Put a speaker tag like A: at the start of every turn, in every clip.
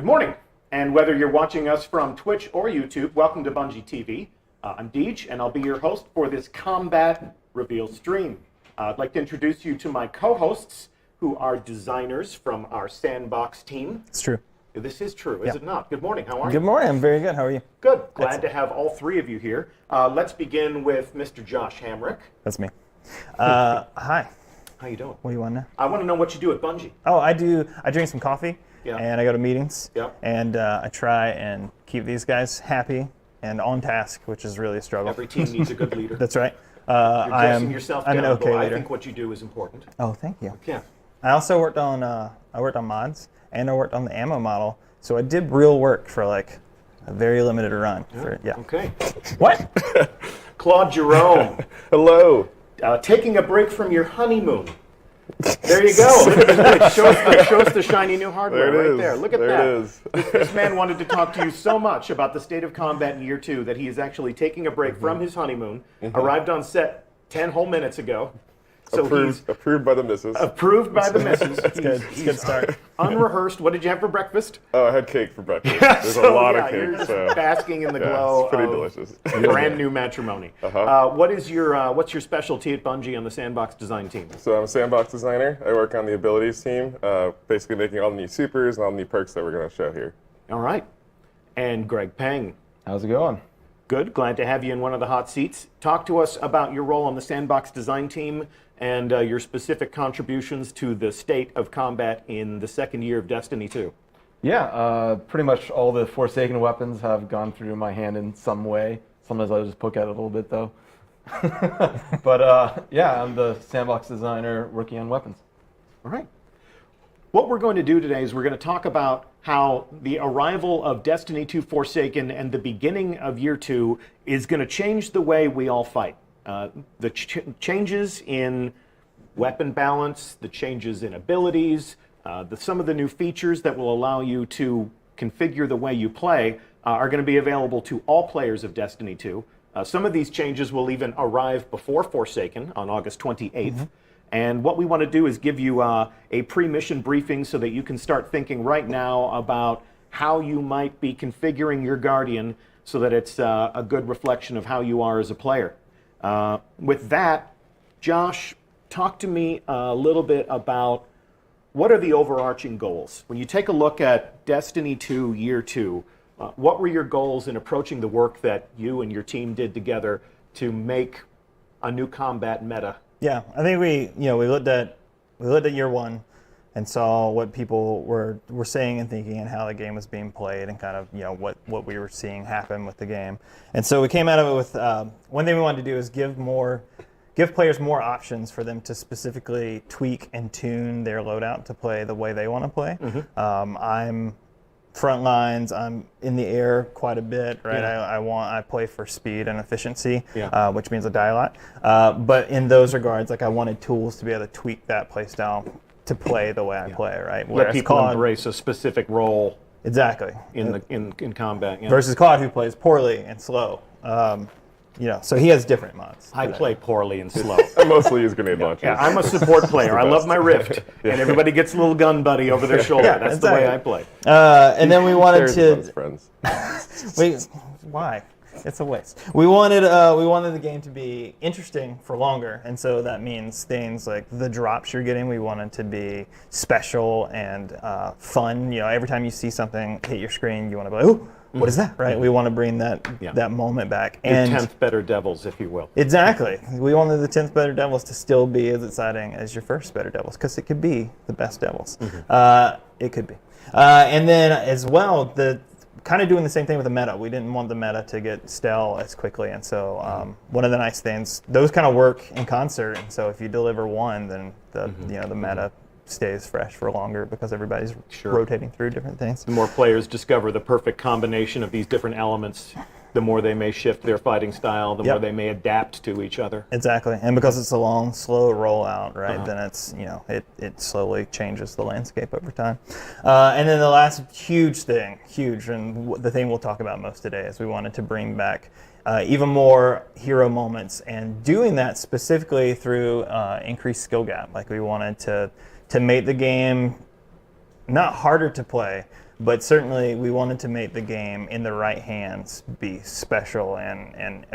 A: Good morning, and whether you're watching us from Twitch or YouTube, welcome to Bungie TV. I'm Deej, and I'll be your host for this Combat Reveal stream. I'd like to introduce you to my co-hosts, who are designers from our Sandbox team.
B: It's true.
A: This is true, is it not? Good morning, how are you?
B: Good morning, I'm very good. How are you?
A: Good, glad to have all three of you here. Let's begin with Mr. Josh Hamrick.
B: That's me. Hi.
A: How you doing?
B: What do you want to know?
A: I want to know what you do at Bungie.
B: Oh, I drink some coffee, and I go to meetings, and I try and keep these guys happy and on task, which is really a struggle.
A: Every team needs a good leader.
B: That's right.
A: You're dressing yourself
B: I'm
A: down,
B: an okay
A: though.
B: leader.
A: I think what you do is important.
B: Oh, thank you.
A: Yeah.
B: I also worked on mods, and I worked on the ammo model, so I did real work for like a very limited run.
A: Okay.
B: What?
A: Claude Jerome.
C: Hello.
A: Taking a break from your honeymoon. There you go. It shows the shiny new hardware right there. Look at that.
C: There it is.
A: This man wanted to talk to you so much about the state of combat in year 2 that he is actually taking a break from his honeymoon. Arrived on set 10 whole minutes ago. So
C: approved by the missus.
A: Approved by the missus.
B: It's good. It's a good start.
A: Unrehearsed. What did you have for breakfast?
C: Oh, I had cake for breakfast. There's a lot of
A: You're
C: cake.
A: just basking in the glow
C: it's pretty
A: of
C: delicious.
A: brand new matrimony. What's your specialty at Bungie on the Sandbox design team?
C: So I'm a sandbox designer. I work on the abilities team, basically making all the new supers and all the new perks that we're going to show here.
A: All right. And Greg Peng.
D: How's it going?
A: Good. Glad to have you in one of the hot seats. Talk to us about your role on the Sandbox design team and your specific contributions to the state of combat in the second year of Destiny 2.
D: Yeah, pretty much all the Forsaken weapons have gone through my hand in some way. Sometimes I just poke at it a little bit, though. But yeah, I'm the Sandbox designer working on weapons.
A: All right. What we're going to do today is we're going to talk about how the arrival of Destiny 2 Forsaken and the beginning of Year 2 is going to change the way we all fight. The changes in weapon balance, the changes in abilities, some of the new features that will allow you to configure the way you play are going to be available to all players of Destiny 2. Some of these changes will even arrive before Forsaken on August 28th. And what we want to do is give you a pre-mission briefing so that you can start thinking right now about how you might be configuring your Guardian so that it's a good reflection of how you are as a player. With that, Josh, talk to me a little bit about what are the overarching goals? When you take a look at Destiny 2 Year 2, what were your goals in approaching the work that you and your team did together to make a new combat meta?
B: Yeah, I think we looked at year 1 and saw what people were saying and thinking and how the game was being played and kind of what we were seeing happen with the game. And so we came out of it with one thing we wanted to do is give players more options for them to specifically tweak and tune their loadout to play the way they want to play. I'm front lines, I'm in the air quite a bit, right? I play for speed and efficiency, which means I die a lot. But in those regards, like I wanted tools to be able to tweak that play style to play the way I play, right?
A: Let people embrace a specific role.
B: Exactly.
A: In combat. Yeah.
B: Versus Claude, who plays poorly and slow. So he has different mods.
A: I play poorly and slow.
C: I mostly use grenade launchers.
A: Yeah, I'm a support player. I love my Rift, and everybody gets a little gun buddy over their shoulder. That's the way I play.
B: And then we wanted to.
C: Friends.
B: Why? It's a waste. We wanted the game to be interesting for longer, and so that means things like the drops you're getting. We wanted to be special and fun. Every time you see something hit your screen, you want to be like, "Ooh, what is that?" Right? We want to bring that moment back.
A: Your 10th better devils, if you will.
B: Exactly. We wanted the 10th better devils to still be as exciting as your first better devils, because it could be the best devils. It could be. And then as well, kind of doing the same thing with the meta. We didn't want the meta to get stale as quickly, and so one of the nice things, those kind of work in concert. And so if you deliver one, then the meta stays fresh for longer because everybody's rotating through different things.
A: The more players discover the perfect combination of these different elements, the more they may shift their fighting style, the more they may adapt to each other.
B: Exactly, and because it's a long, slow rollout, right? Then it's it slowly changes the landscape over time. And then the last huge, and the thing we'll talk about most today is we wanted to bring back even more hero moments, and doing that specifically through increased skill gap. Like we wanted to make the game not harder to play, But certainly, we wanted to make the game in the right hands be special and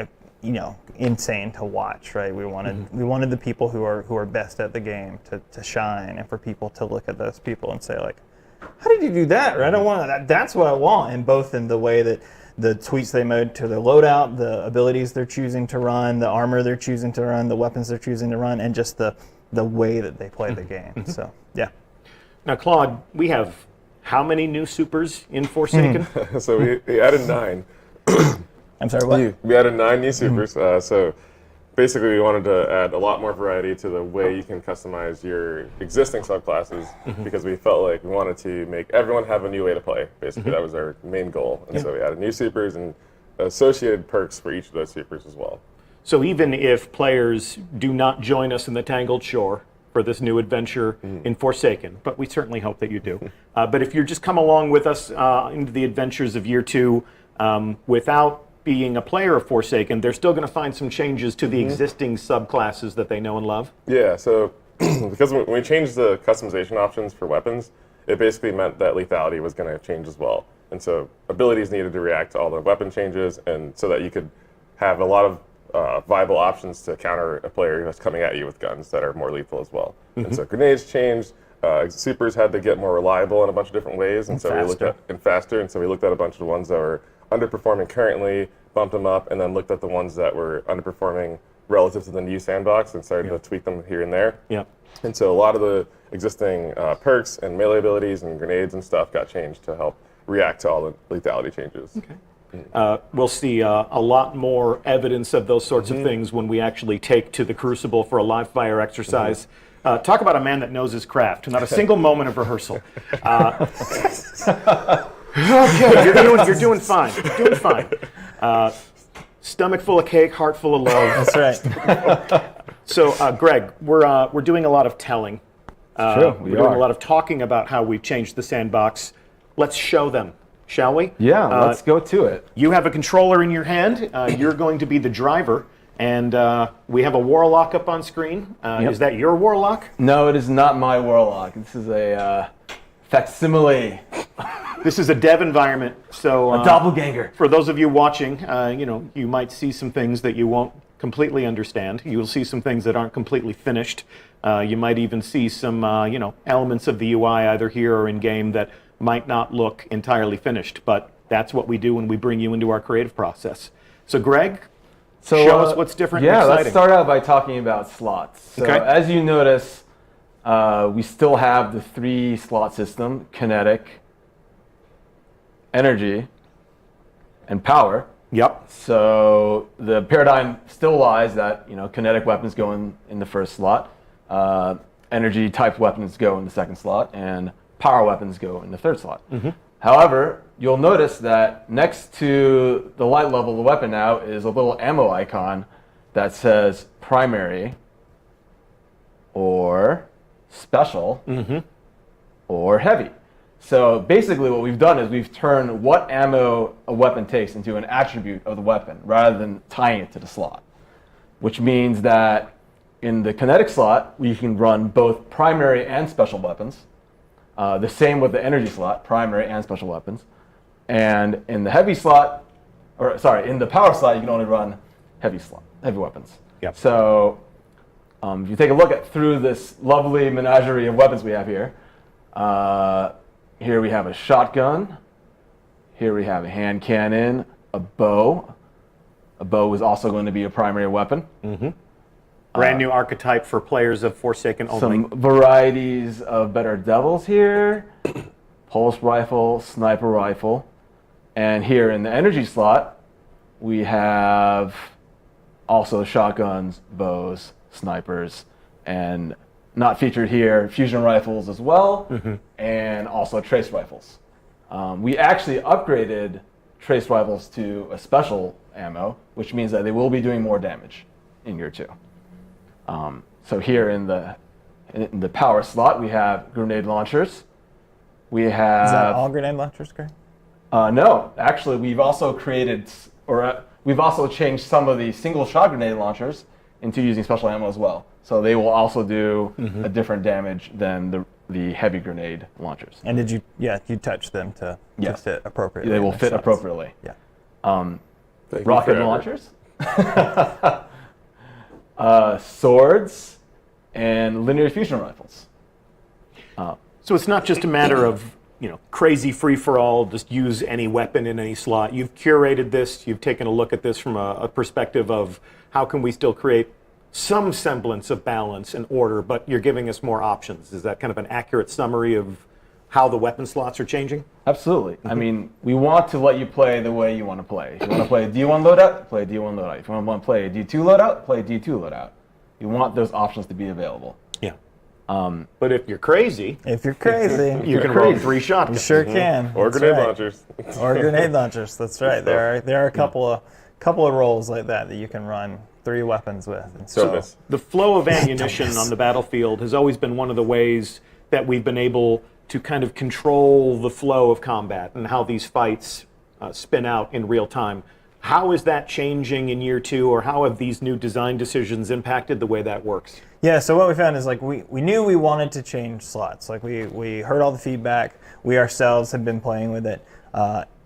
B: insane to watch. Right? We wanted the people who are best at the game to shine, and for people to look at those people and say like, how did you do that? Right? I want that. That's what I want. And both in the way that the tweaks they made to their loadout, the abilities they're choosing to run, the armor they're choosing to run, the weapons they're choosing to run, and just the way that they play the game. So yeah.
A: Now, Claude, we have how many new supers in Forsaken?
C: So we added 9.
B: I'm sorry, what?
C: We added 9 new supers. So basically, we wanted to add a lot more variety to the way you can customize your existing subclasses because we felt like we wanted to make everyone have a new way to play. Basically, that was our main goal. And so we added new supers and associated perks for each of those supers as well.
A: So even if players do not join us in the Tangled Shore for this new adventure in Forsaken, but we certainly hope that you do. But if you're just come along with us into the adventures of year 2 without being a player of Forsaken, they're still going to find some changes to the existing subclasses that they know and love.
C: Yeah, so because when we changed the customization options for weapons, it basically meant that lethality was going to change as well. And so abilities needed to react to all the weapon changes, and so that you could have a lot of viable options to counter a player that's coming at you with guns that are more lethal as well. And so grenades changed. Supers had to get more reliable in a bunch of different ways, and so we looked at faster. And so we looked at a bunch of the ones that were underperforming currently, bumped them up, and then looked at the ones that were underperforming relative to the new sandbox and started to tweak them here and there. And so a lot of the existing perks and melee abilities and grenades and stuff got changed to help react to all the lethality changes.
A: We'll see a lot more evidence of those sorts of things when we actually take to the Crucible for a live fire exercise. Talk about a man that knows his craft. Not a single moment of rehearsal. Okay, you're doing fine. You're doing fine. Stomach full of cake, heart full of love.
B: That's right.
A: So, Greg, we're doing a lot of telling.
D: Sure,
A: we're doing a lot of talking about how we've changed the sandbox. Let's show them, shall we?
D: Yeah, let's go to it.
A: You have a controller in your hand. You're going to be the driver. And we have a warlock up on screen. Is that your warlock?
D: No, it is not my warlock. This is a facsimile.
A: This is a dev environment, so
D: A doppelganger.
A: for those of you watching, you might see some things that you won't completely understand. You'll see some things that aren't completely finished. You might even see some, elements of the UI either here or in game that might not look entirely finished. But that's what we do when we bring you into our creative process. So, Greg, show us what's different and exciting.
D: Let's start out by talking about slots. So as you notice, we still have the 3 slot system: kinetic, energy, and power.
A: Yep.
D: So the paradigm still lies that kinetic weapons go in the first slot, energy type weapons go in the second slot, and power weapons go in the third slot. However, you'll notice that next to the light level of the weapon now is a little ammo icon that says primary or special or heavy. So basically what we've done is we've turned what ammo a weapon takes into an attribute of the weapon rather than tying it to the slot, which means that in the kinetic slot, we can run both primary and special weapons. The same with the energy slot, primary and special weapons. And in the heavy slot, in the power slot, you can only run heavy weapons.
A: Yep.
D: So if you take a look through this lovely menagerie of weapons we have here, here we have a shotgun. Here we have a hand cannon, a bow. A bow is also going to be a primary weapon.
A: Brand new archetype for players of Forsaken only.
D: Some varieties of better devils here. Pulse rifle, sniper rifle. And here in the energy slot, we have also shotguns, bows, snipers, and not featured here, fusion rifles as well, and also trace rifles. We actually upgraded trace rifles to a special ammo, which means that they will be doing more damage in year 2. So here in the power slot, we have grenade launchers. We have.
B: Is that all grenade launchers, Greg?
D: No, actually, we've also we've also changed some of the single shot grenade launchers into using special ammo as well. So they will also do a different damage than the heavy grenade launchers.
B: And did you touch them to fit appropriately?
D: They will
B: in the
D: fit
B: shots.
D: appropriately.
B: Yeah.
D: Rocket launchers, swords, and linear fusion rifles.
A: So it's not just a matter of crazy free-for-all, just use any weapon in any slot. You've curated this. You've taken a look at this from a perspective of how can we still create some semblance of balance and order, but you're giving us more options. Is that kind of an accurate summary of how the weapon slots are changing?
D: Absolutely. I mean, we want to let you play the way you want to play. If you want to play a D1 loadout, play a D1 loadout. If you want to play a D2 loadout, play a D2 loadout. You want those options to be available.
A: Yeah. But if you're crazy,
B: you
A: can roll 3 shotguns.
B: You sure can.
C: Or
B: That's
C: grenade
B: right.
C: launchers.
B: Or grenade launchers. That's right. There are a couple of rolls like that you can run 3 weapons with. And so
A: the flow of ammunition on the battlefield has always been one of the ways that we've been able to kind of control the flow of combat and how these fights spin out in real time. How is that changing in year 2, or how have these new design decisions impacted the way that works?
B: Yeah, so what we found is we knew we wanted to change slots. We heard all the feedback. We ourselves had been playing with it.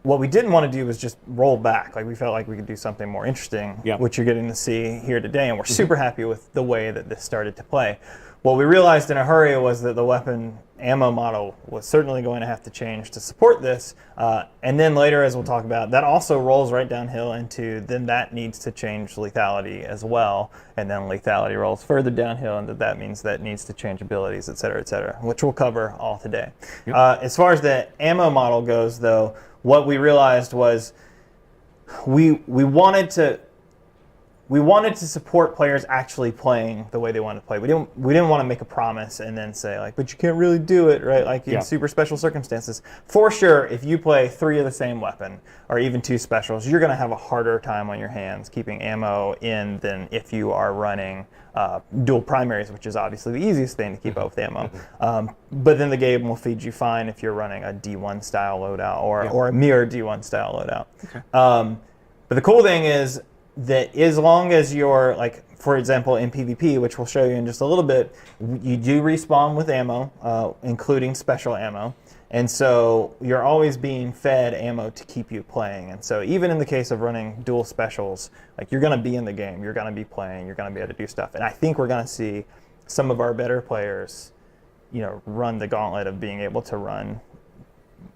B: What we didn't want to do was just roll back. We felt like we could do something more interesting, which you're getting to see here today, and we're super happy with the way that this started to play. What we realized in a hurry was that the weapon ammo model was certainly going to have to change to support this. And then later, as we'll talk about, that also rolls right downhill into then that needs to change lethality as well. And then lethality rolls further downhill, and that means that needs to change abilities, et cetera, which we'll cover all today. As far as the ammo model goes, though, what we realized was we wanted to support players actually playing the way they wanted to play. We didn't want to make a promise and then say but you can't really do it, right? In super special circumstances. For sure, if you play 3 of the same weapon or even 2 specials, you're going to have a harder time on your hands keeping ammo in than if you are running dual primaries, which is obviously the easiest thing to keep up with ammo. But then the game will feed you fine if you're running a D1 style loadout or a mirror D1 style loadout. Okay. But the cool thing is that as long as you're, for example, in PvP, which we'll show you in just a little bit, you do respawn with ammo, including special ammo. And so you're always being fed ammo to keep you playing. And so even in the case of running dual specials, you're going to be in the game, you're going to be playing, you're going to be able to do stuff. And I think we're going to see some of our better players, run the gauntlet of being able to run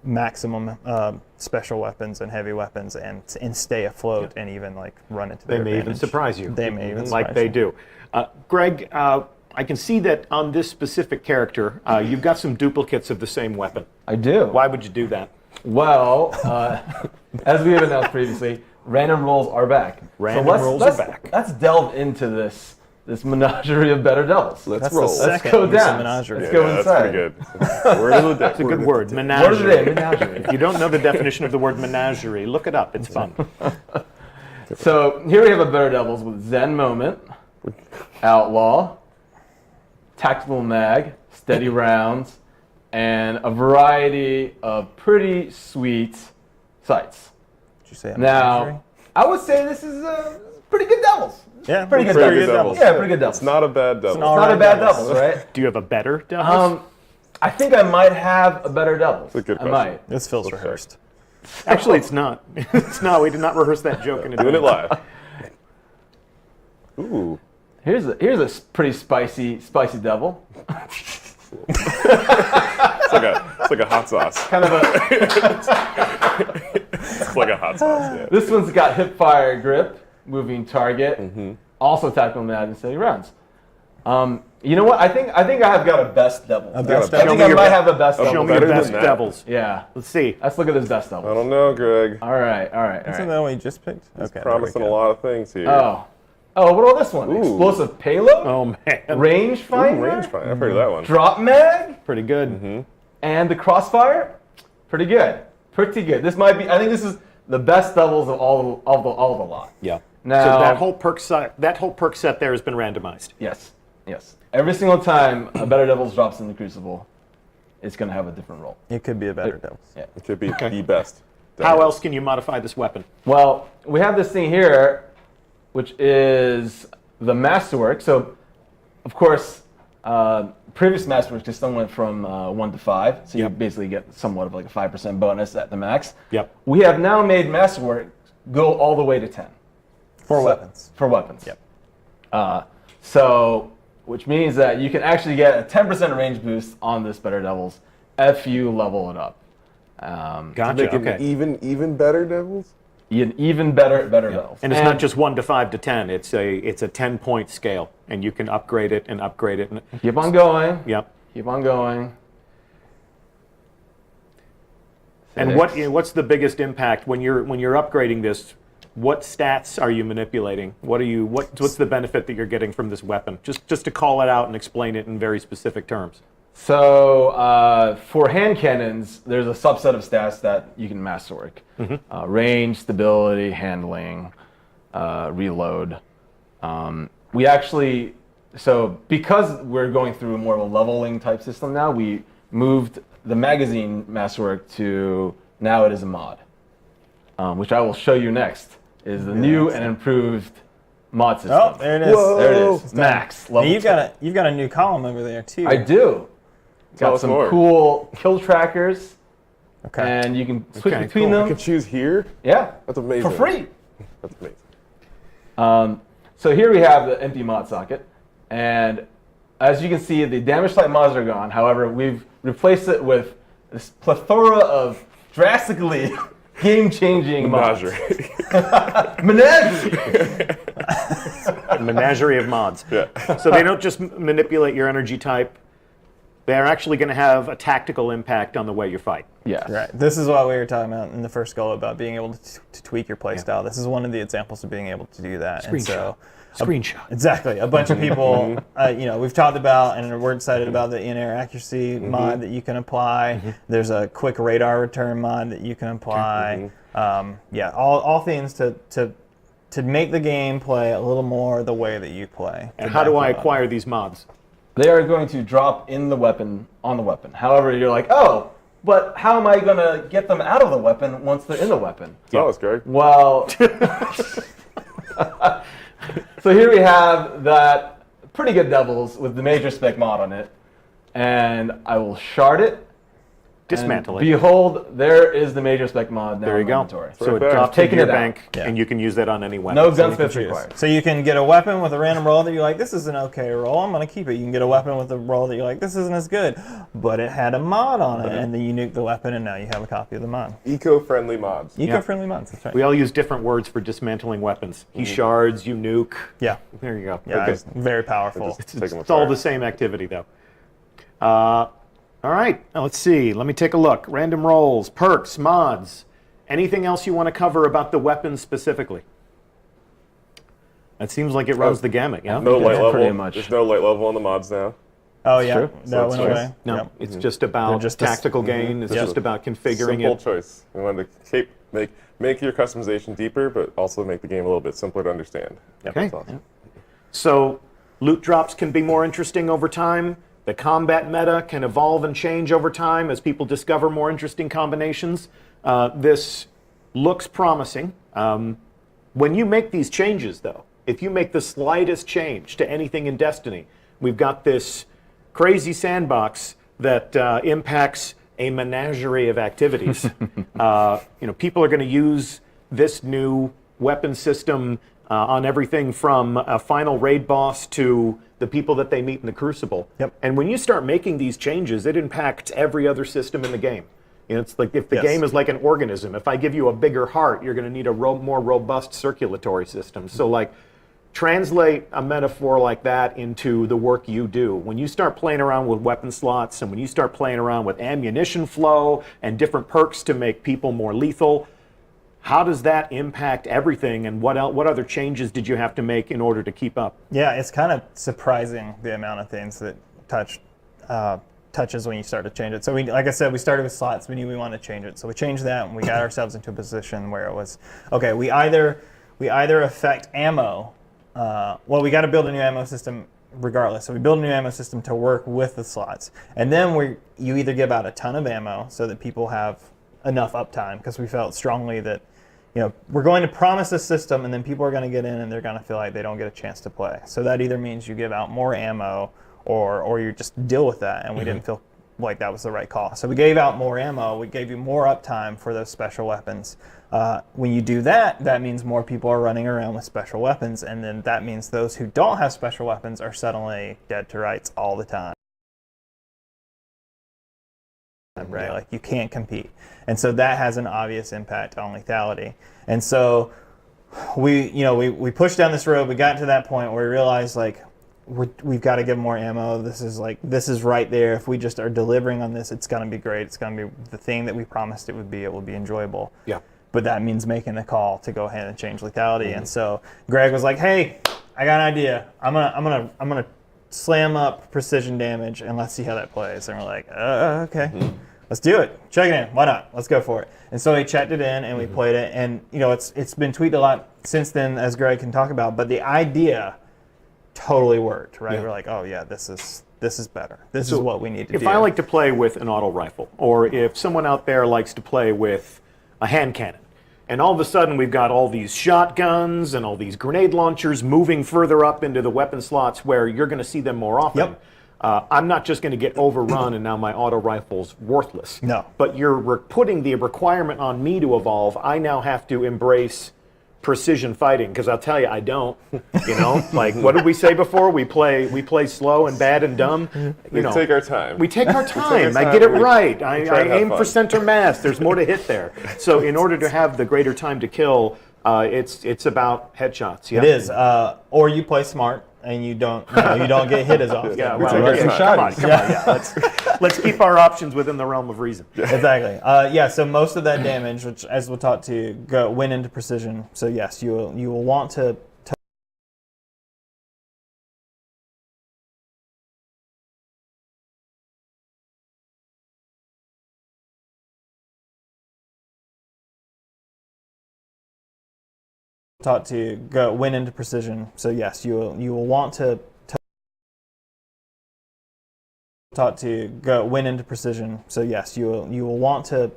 B: maximum special weapons and heavy weapons and stay afloat and even run into their advantage.
A: They may even surprise you.
B: They may even surprise
A: like they do. Greg, I can see that on this specific character, you've got some duplicates of the same weapon.
D: I do.
A: Why would you do that?
D: Well, as we have announced previously, random rolls are back.
A: Random rolls are back.
D: Let's delve into this menagerie of better devils.
C: Let's roll.
D: Let's go down. Let's go inside.
C: That's pretty good. Word of the day.
A: That's a good word. Menagerie.
D: Word of the day, menagerie.
A: If you don't know the definition of the word menagerie, look it up. It's fun.
D: So here we have a better devils with Zen Moment, Outlaw, Tactical Mag, Steady Rounds, and a variety of pretty sweet sights.
B: Did you say a
D: Now,
B: menagerie?
D: I would say this is pretty good devils.
B: Yeah,
D: pretty good
C: devils.
D: Yeah, pretty good devils.
C: It's not a bad devil.
D: It's not a bad devils, right?
A: Do you have a better devils?
D: I think I might have a better devils.
C: That's a good
D: I
C: question.
D: might.
B: This feels rehearsed.
A: Actually, it's not. It's not. We did not rehearse that joke in advance.
C: Doing it live. Ooh.
D: Here's a pretty spicy devil.
C: It's like a hot sauce.
D: Kind of a.
C: It's like a hot sauce. Yeah.
D: This one's got hip fire grip, moving target, also tactical mag and steady rounds. You know what? I think I have got a best devil. I think I might have a best devil.
A: Show me your
C: Better than
A: best
C: that.
A: devils.
D: Yeah.
A: Let's see.
D: Let's look at this best devil.
C: I don't know, Greg.
D: All right.
B: Isn't that what you just picked? Okay.
C: Promising a lot of things here.
D: Oh, what about this one?
C: Ooh.
D: Explosive payload,
A: Oh man,
D: range finder,
C: Range finder. I've heard of that one.
D: drop mag,
A: pretty good.
D: and the crossfire. Pretty good. Pretty good. This might be. I think this is the best devils of all the lot.
A: Yeah.
D: Now
A: So that whole perk set there has been randomized.
D: Yes. Every single time a better devils drops in the crucible, it's going to have a different role.
B: It could be a better devils.
D: Yeah.
C: It could be the best.
A: How else can you modify this weapon?
D: Well, we have this thing here, which is the masterwork. So, of course, previous Masterwork system went from 1 to 5, so you
A: Yep.
D: basically get somewhat of like a 5% bonus at the max.
A: Yep.
D: We have now made Masterwork go all the way to 10
B: For weapons.
D: for weapons.
B: Yep.
D: So, which means that you can actually get a 10% range boost on this Better Devils if you level it up.
A: Gotcha.
C: Make it
A: Okay.
C: even better devils.
D: Even better Devils.
A: And it's not just 1 to 5 to 10. It's a 10-point scale, and you can upgrade it and upgrade it. And,
D: Keep on going.
A: yep.
D: Keep on going.
A: And
D: Six.
A: what's the biggest impact when you're upgrading this? What stats are you manipulating? What's the benefit that you're getting from this weapon? Just to call it out and explain it in very specific terms.
D: So for hand cannons, there's a subset of stats that you can masterwork. Range, stability, handling, reload. We actually, so because we're going through more of a leveling type system now, we moved the magazine masterwork to now it is a mod, which I will show you next, is the new and improved mod system.
B: Oh, there it is.
C: Whoa.
D: There it is.
B: It's
D: Max.
B: And
D: Level
B: you've got a new column over there too.
D: I do.
C: Tell
D: Got
C: us
D: some
C: more.
D: cool kill trackers,
B: Okay.
D: and you can switch
A: Okay,
D: between
A: cool.
C: I
D: them.
C: can choose here.
D: Yeah,
C: That's amazing.
D: for free.
C: That's amazing.
D: So here we have the empty mod socket, and as you can see, the damage type mods are gone. However, we've replaced it with this plethora of drastically game-changing mods.
C: Menagerie.
D: Menagerie.
A: Menagerie of mods.
C: Yeah.
A: So they don't just manipulate your energy type. They're actually going to have a tactical impact on the way you fight.
D: Yes.
B: Right. This is what we were talking about in the first goal about being able to tweak your playstyle. This is one of the examples of being able to do that. And so,
A: Screenshot.
B: exactly. A bunch of people, we've talked about, and we're excited about the in-air accuracy mod that you can apply. There's a quick radar return mod that you can apply. All things to make the game play a little more the way that you play.
A: And how do I acquire these mods?
D: They are going to drop in the weapon, on the weapon. However, you're like, oh, but how am I going to get them out of the weapon once they're in the weapon?
C: Tell us, Greg.
D: Well, so here we have that pretty good Devils with the major spec mod on it. And I will shard it.
A: Dismantle
D: and
A: it.
D: Behold, there is the major spec mod now
A: There you
D: in
A: go.
D: inventory.
A: So
C: Right
A: it
C: there.
A: drops
D: Taking
A: into your
D: it out.
A: bank,
B: Yeah.
A: and you can use that on any weapon.
D: No
B: You can
D: gunsmiths
B: choose.
D: required.
B: So you can get a weapon with a random roll that you're like, this is an okay roll, I'm going to keep it. You can get a weapon with a roll that you're like, this isn't as good, but it had a mod on it, and then you nuke the weapon, and now you have a copy of the mod.
C: Eco-friendly mods.
B: Eco-friendly mods, that's right.
A: We all use different words for dismantling weapons. He shards, you nuke.
B: Yeah,
A: There you go.
B: yeah,
A: Okay.
B: it's very powerful.
C: Just take them
A: It's all
C: apart.
A: the same activity, though. All right, now let's see. Let me take a look. Random rolls, perks, mods. Anything else you want to cover about the weapons specifically? That seems like it runs the gamut, yeah?
C: No light level.
D: pretty much.
C: There's no light level on the mods now.
B: Oh, yeah,
D: true.
B: that
C: So
B: went
C: it's
B: away.
A: No,
B: Yep.
A: it's just about
B: They're just
A: tactical gain. It's
C: Yep.
A: just about configuring
C: Simple
A: it.
C: choice. We wanted to make your customization deeper, but also make the game a little bit simpler to understand.
A: Okay.
C: That's awesome.
A: So loot drops can be more interesting over time. The combat meta can evolve and change over time as people discover more interesting combinations. This looks promising. When you make these changes, though, if you make the slightest change to anything in Destiny, we've got this crazy sandbox that impacts a menagerie of activities. People are going to use this new weapon system on everything from a final raid boss to the people that they meet in the Crucible.
B: Yep.
A: And when you start making these changes, it impacts every other system in the game. It's like if the
B: Yes.
A: game is like an organism. If I give you a bigger heart, you're going to need a more robust circulatory system. So, like, translate a metaphor like that into the work you do. When you start playing around with weapon slots and when you start playing around with ammunition flow and different perks to make people more lethal, how does that impact everything, and what other changes did you have to make in order to keep up?
B: Yeah, it's kind of surprising the amount of things that touches when you start to change it. So like I said, we started with slots. We knew we wanted to change it, so we changed that, and we got ourselves into a position where it was okay. We either affect ammo. We got to build a new ammo system regardless. So we build a new ammo system to work with the slots, and then you either give out a ton of ammo so that people have enough uptime, because we felt strongly that we're going to promise a system, and then people are going to get in and they're going to feel like they don't get a chance to play. So that either means you give out more ammo, or you just deal with that. And we didn't feel like that was the right call. So we gave out more ammo. We gave you more uptime for those special weapons. When you do that, that means more people are running around with special weapons, and then that means those who don't have special weapons are suddenly dead to rights all the time. Right? Like you can't compete. And so that has an obvious impact on lethality. And so we pushed down this road. We got to that point where we realized like we've got to give more ammo. This is right there. If we just are delivering on this, it's going to be great. It's going to be the thing that we promised it would be. It will be enjoyable.
A: Yeah.
B: But that means making the call to go ahead and change lethality. And so Greg was like, "Hey, I got an idea. I'm gonna slam up precision damage and let's see how that plays." And we're like, "Okay, let's do it. Check it in. Why not? Let's go for it." And so we checked it in and we played it. And it's been tweaked a lot since then, as Greg can talk about. But the idea totally worked, right?
A: Yeah.
B: We're like, "Oh yeah, this is better. This is what we need to do."
A: If I like to play with an auto rifle, or if someone out there likes to play with a hand cannon, and all of a sudden we've got all these shotguns and all these grenade launchers moving further up into the weapon slots where you're going to see them more often.
B: Yep.
A: I'm not just going to get overrun and now my auto rifle's worthless.
B: No.
A: But you're putting the requirement on me to evolve. I now have to embrace precision fighting, because I'll tell you, I don't. Like what did we say before? We play slow and bad and dumb.
C: We take our time.
A: We take our
C: our
A: time. I
C: time.
A: get it
C: We
A: right.
C: try
A: I
C: to have
A: aim
C: fun.
A: for center mass. There's more to hit there. So in order to have the greater time to kill, it's about headshots. Yeah.
B: It is. Or you play smart and you don't get hit as often.
A: Yeah,
C: We
A: well,
C: take our
A: yeah,
C: time.
A: come on. Yeah, let's keep our options within the realm of reason.
B: Exactly. So most of that damage, which as we'll talk to, went into precision. So yes, you will want to went into precision. So yes, you will want to went into precision. So yes, you will want to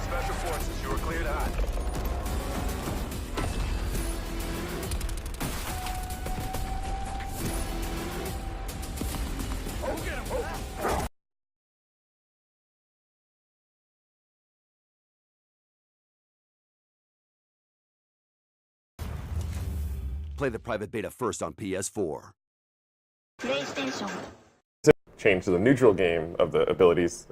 E: Special forces, you are cleared hot.
F: Play the private beta first on PS4.
G: PlayStation.
C: Change to the neutral game of the abilities,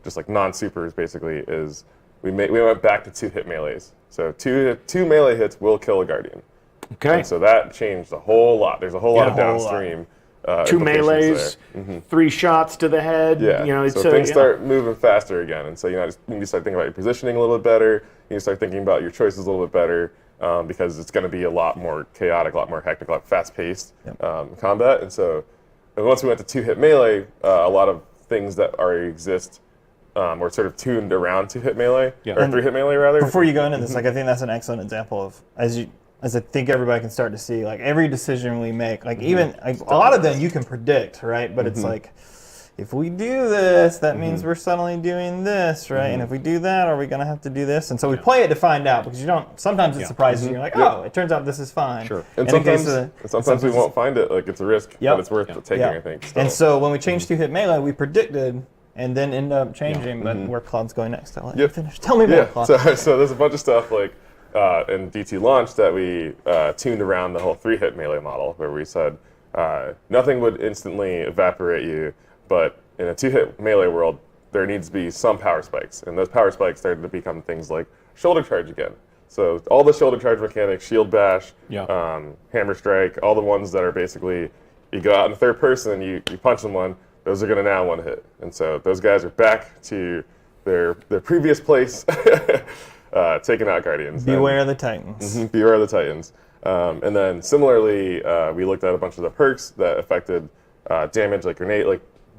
C: just like non-supers basically, is we went back to 2-hit melees. So two melee hits will kill a guardian.
A: Okay.
C: And so that changed a whole lot. There's a whole lot of downstream.
A: Two
C: implications
A: melees,
C: there.
A: 3 shots to the head.
C: Yeah. So things start moving faster again, and so you need to start thinking about your positioning a little bit better. You need to start thinking about your choices a little bit better, because it's going to be a lot more chaotic, a lot more hectic, a lot fast-paced combat. And so once we went to 2-hit melee, a lot of things that already exist were sort of tuned around 2-hit melee, or 3-hit melee rather.
B: Before you go into this, like I think that's an excellent example of as I think everybody can start to see, like every decision we make, like even like, a lot of them you can predict, right? But it's like, if we do this, that means we're suddenly doing this, right? And if we do that, are we going to have to do this? And so we play it to find out, because you don't. Sometimes it surprises you. You're like, oh, it turns out this is fine.
A: Sure.
C: And
B: In the case
C: sometimes we won't find it. Like it's a risk, but it's worth taking, I think. Still.
B: And so when we changed 2-hit melee, we predicted and then end up changing. But where Claude's going next, I'll let you finish. Tell me more, Claude.
C: So there's a bunch of stuff like in DT launch that we tuned around the whole 3-hit melee model, where we said nothing would instantly evaporate you, but in a two-hit melee world, there needs to be some power spikes, and those power spikes started to become things like shoulder charge again. So all the shoulder charge mechanics, shield bash, hammer strike, all the ones that are basically, you go out in third person, you punch someone, those are going to now one hit. And so those guys are back to their previous place, taking out Guardians.
B: Beware the Titans.
C: Beware the Titans. And then similarly, we looked at a bunch of the perks that affected damage, like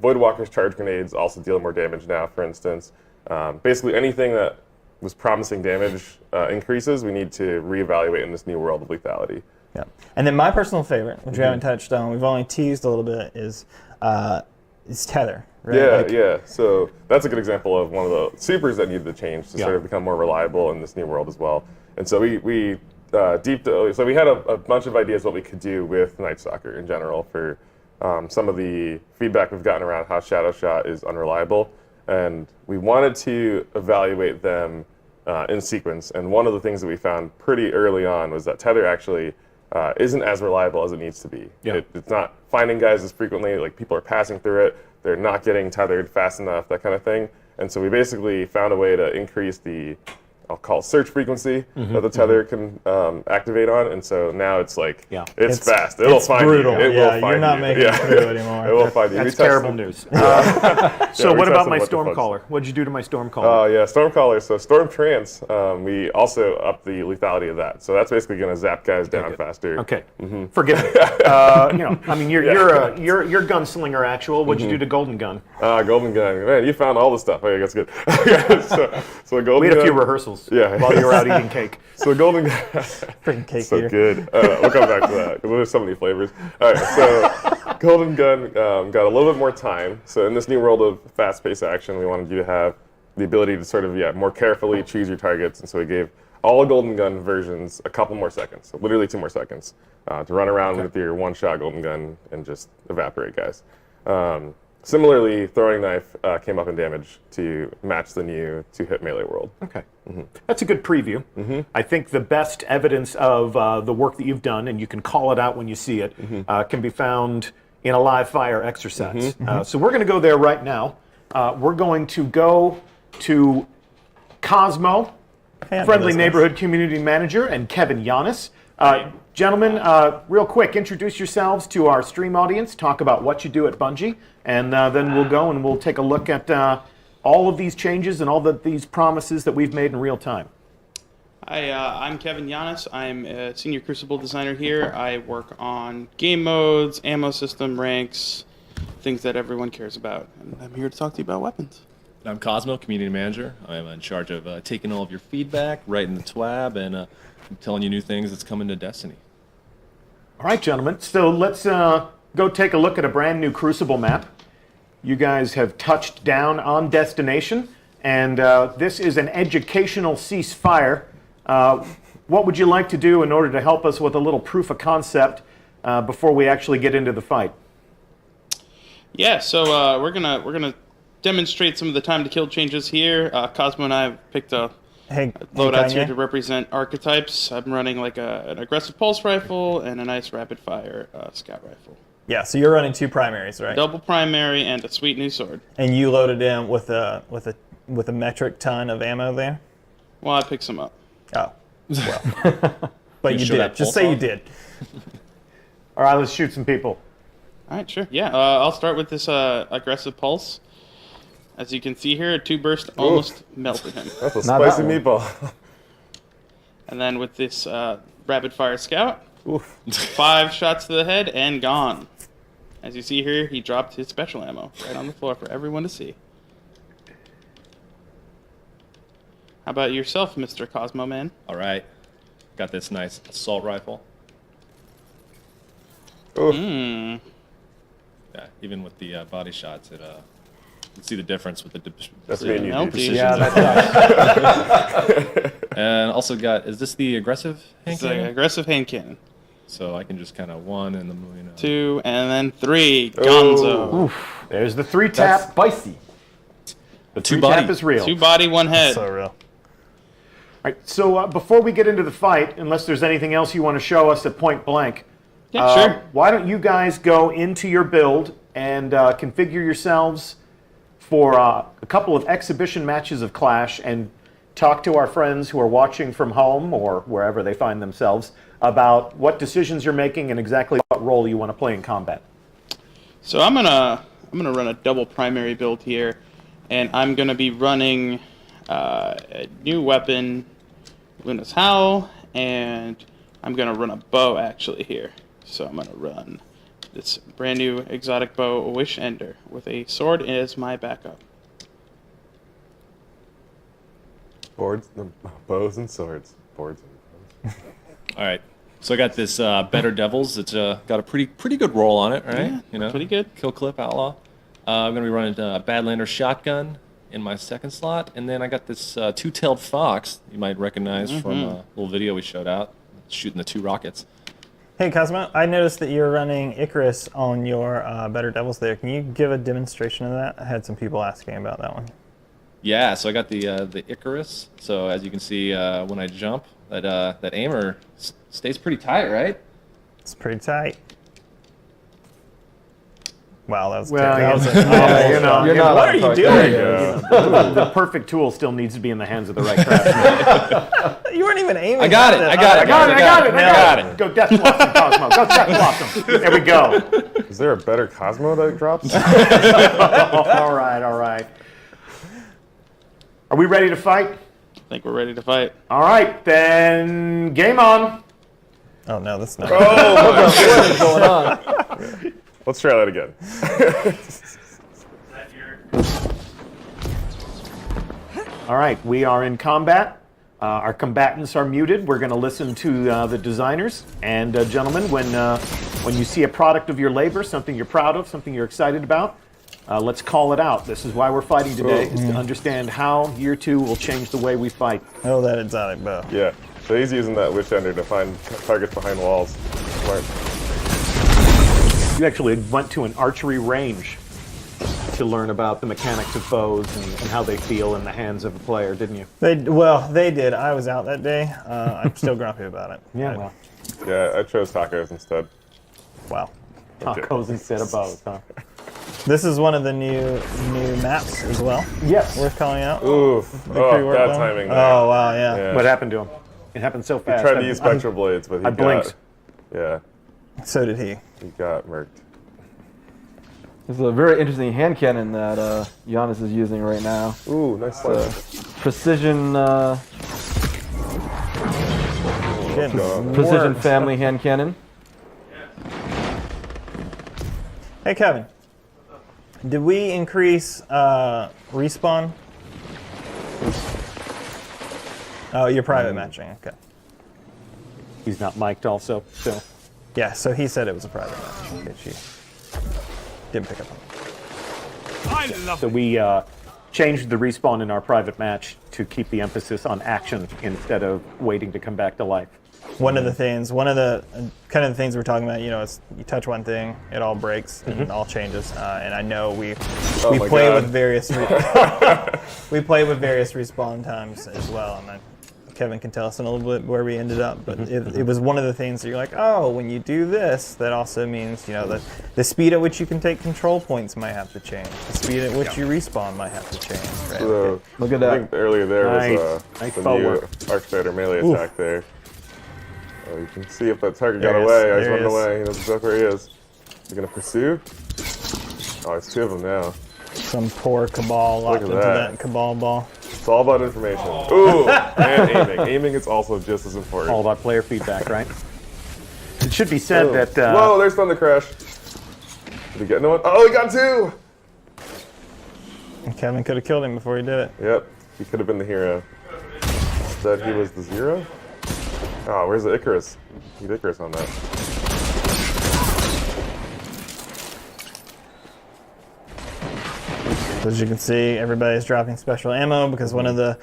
C: Void Walker's charge grenades also deal more damage now, for instance. Basically anything that was promising damage increases, we need to reevaluate in this new world of lethality.
B: Yeah. And then my personal favorite, which we haven't touched on, we've only teased a little bit, is tether. Right?
C: Yeah. So that's a good example of one of the supers that needed to change to sort of become more reliable in this new world as well. And so we had a bunch of ideas what we could do with Night Stalker in general for some of the feedback we've gotten around how Shadow Shot is unreliable. And we wanted to evaluate them in sequence. And one of the things that we found pretty early on was that Tether actually isn't as reliable as it needs to be.
A: Yeah.
C: It's not finding guys as frequently, like people are passing through it, they're not getting tethered fast enough, that kind of thing. And so we basically found a way to increase the, I'll call it search frequency that the tether can activate on, and so now it's like it's fast. It'll find
B: brutal.
C: you. It will find
B: you're not
C: you.
B: making it through anymore.
C: It will find you.
A: That's terrible news. So
C: we
A: what about
C: tested
A: my
C: what the fuck's-
A: Stormcaller? What'd you do to my Stormcaller?
C: Oh yeah, Stormcaller. So Storm Trance, we also upped the lethality of that. So that's basically going to zap guys down faster.
A: Okay, forgive me. I mean, you're gunslinger actual. What'd you do to Golden Gun?
C: Golden Gun. Man, you found all the stuff. Okay, that's good. so Golden
A: We had a few
C: Gun-
A: rehearsals
C: Yeah.
A: while you were out eating cake.
C: So Golden Gun.
B: Freaking cake
C: So
B: eater.
C: good. We'll come back to that because there's so many flavors. All right, so Golden Gun got a little bit more time. So in this new world of fast-paced action, we wanted you to have the ability to sort of more carefully choose your targets, and so we gave all Golden Gun versions a couple more seconds, so literally 2 more seconds, to run around with your one-shot Golden Gun and just evaporate guys. Similarly, Throwing Knife came up in damage to match the new 2-hit melee world.
A: Okay. That's a good preview. I think the best evidence of the work that you've done, and you can call it out when you see it, can be found in a live fire exercise. So we're going to go there right now. We're going to go to Cosmo, Friendly Neighborhood Community Manager, and Kevin Yanis. Gentlemen, real quick, introduce yourselves to our stream audience, talk about what you do at Bungie, and then we'll go and we'll take a look at all of these changes and all these promises that we've made in real time.
H: Hi, I'm Kevin Yanis. I'm a senior Crucible designer here. I work on game modes, ammo system, ranks, things that everyone cares about. And I'm here to talk to you about weapons.
I: I'm Cosmo, community manager. I'm in charge of taking all of your feedback, writing the TWAB, and telling you new things that's coming to Destiny.
A: All right, gentlemen. So let's go take a look at a brand new Crucible map. You guys have touched down on destination, and this is an educational ceasefire. What would you like to do in order to help us with a little proof of concept before we actually get into the fight?
H: Yeah, so we're gonna demonstrate some of the time to kill changes here. Cosmo and I have picked loadouts here to represent archetypes. I'm running like an aggressive pulse rifle and a nice rapid fire scout rifle.
B: Yeah, so you're running 2 primaries, right?
H: Double primary and a sweet new sword.
B: And you loaded in with a metric ton of ammo there?
H: Well, I picked some up.
B: Oh, well. But you did. Just say you did.
A: All right, let's shoot some people.
H: All right, sure. Yeah, I'll start with this aggressive pulse. As you can see here, a 2-burst almost melted him.
C: That's a spicy meatball.
H: And then with this rapid fire scout, 5 shots to the head and gone. As you see here, he dropped his special ammo right on the floor for everyone to see. How about yourself, Mr. Cosmo Man?
I: All right. Got this nice assault rifle.
H: Mmm.
I: Yeah, even with the body shots, you can see the difference with the
C: That's me and you, dude.
I: precision.
A: Yeah, that's
I: And also got, is this the aggressive hand
H: It's an
I: cannon?
H: aggressive hand cannon.
I: So I can just kind of 1 and then
H: 2 and then 3. Gonzo.
A: There's the 3
D: That's
A: tap.
D: spicy.
A: The
I: 2
A: 3
I: body.
A: tap is real.
H: 2 body, 1 head.
B: So real.
A: All right, so before we get into the fight, unless there's anything else you want to show us at point blank,
H: Yeah, sure.
A: Why don't you guys go into your build and configure yourselves for a couple of exhibition matches of Clash and talk to our friends who are watching from home or wherever they find themselves about what decisions you're making and exactly what role you want to play in combat.
H: So I'm gonna run a double primary build here, and I'm gonna be running a new weapon, Luna's Howl, and I'm gonna run a bow actually here. So I'm gonna run this brand new exotic bow, Wish Ender, with a sword as my backup.
C: Boards, bows and swords. Boards and bows.
I: All right. So I got this Better Devils. It's got a pretty good roll on it, right?
H: Yeah, pretty good.
I: Kill clip outlaw. I'm gonna be running a Badlander shotgun in my second slot, and then I got this two-tailed fox you might recognize from a little video we showed out, shooting the 2 rockets.
B: Hey Cosmo, I noticed that you're running Icarus on your Better Devils there. Can you give a demonstration of that? I had some people asking about that one.
I: Yeah, so I got the Icarus. So as you can see, when I jump, that aimer stays pretty tight, right?
B: It's pretty tight. Well, that was
A: Well,
B: that was
A: you're not
B: what are you doing?
A: the perfect tool still needs to be in the hands of the right craftsman.
B: You weren't even aiming.
I: I got it.
B: at
I: I got it.
A: Go Death Blossom, Cosmo. Go Death Blossom. There we go.
C: Is there a better Cosmo that drops?
A: All right, all right. Are we ready to fight?
H: I think we're ready to fight.
A: All right, then game on.
B: Oh no, that's not.
D: What is going on?
C: Let's try that again.
A: All right, we are in combat. Our combatants are muted. We're going to listen to the designers. And gentlemen, when you see a product of your labor, something you're proud of, something you're excited about, let's call it out. This is why we're fighting today, is to understand how year 2 will change the way we fight.
B: Oh, that exotic bow.
C: Yeah. So he's using that Wish Ender to find targets behind walls. Smart.
A: You actually went to an archery range to learn about the mechanics of bows and how they feel in the hands of a player, didn't you?
B: They did. I was out that day. I'm still grumpy about it.
A: Yeah, well,
C: Yeah, I chose tacos instead.
B: Wow.
A: tacos instead of bows, huh?
B: This is one of the new maps as well.
A: Yes.
B: Worth calling out.
C: Ooh,
B: Victory
C: oh,
B: work
C: bad
B: well.
C: timing there.
B: Oh wow, yeah.
C: Yeah.
A: What happened to him? It happened so
C: He
A: fast.
C: tried to use Spectral Blades, but he
A: I blinked.
C: Yeah,
B: So did he.
C: he got murked.
D: This is a very interesting hand cannon that Giannis is using right now.
C: Ooh, nice slide.
D: Precision,
B: Getting
D: precision
B: worked.
D: family hand cannon.
B: Hey Kevin, did we increase respawn? Oh, you're private matching. Okay.
A: He's not mic'd also, so.
B: Yeah, so he said it was a private match. In case you didn't pick up on it.
A: So we changed the respawn in our private match to keep the emphasis on action instead of waiting to come back to life.
B: One of the things we're talking about, it's you touch one thing, it all breaks and it all changes. And I know we
C: my
B: play
C: God.
B: with various we play with various respawn times as well. And Kevin can tell us in a little bit where we ended up, but it was one of the things that you're like, oh, when you do this, that also means the speed at which you can take control points might have to change. The speed at which you respawn might have to change. Right?
C: So,
D: Look at
C: I think
D: that.
C: earlier there was
A: Nice
C: the
A: bow
C: new
A: work.
C: Arcfighter melee attack there. Oh, you can see if that target got
B: There he is.
C: away. I was
B: There he
C: running
B: is.
C: away. He knows exactly where he is. Is he going to pursue? Oh, there's 2 of them now.
B: Some poor Cabal locked
C: at
B: into
C: that.
B: that Cabal ball.
C: It's all about information. Ooh, and aiming. Aiming is also just as important.
A: All about player feedback, right? It should be said that...
C: Whoa, there's Thunder Crash. Did he get no one? Oh, he got 2!
B: And Kevin could have killed him before he did it.
C: Yep, he could have been the hero. Instead, he was the 0? Oh, where's the Icarus? Need Icarus on that.
B: As you can see, everybody's dropping special ammo because one of the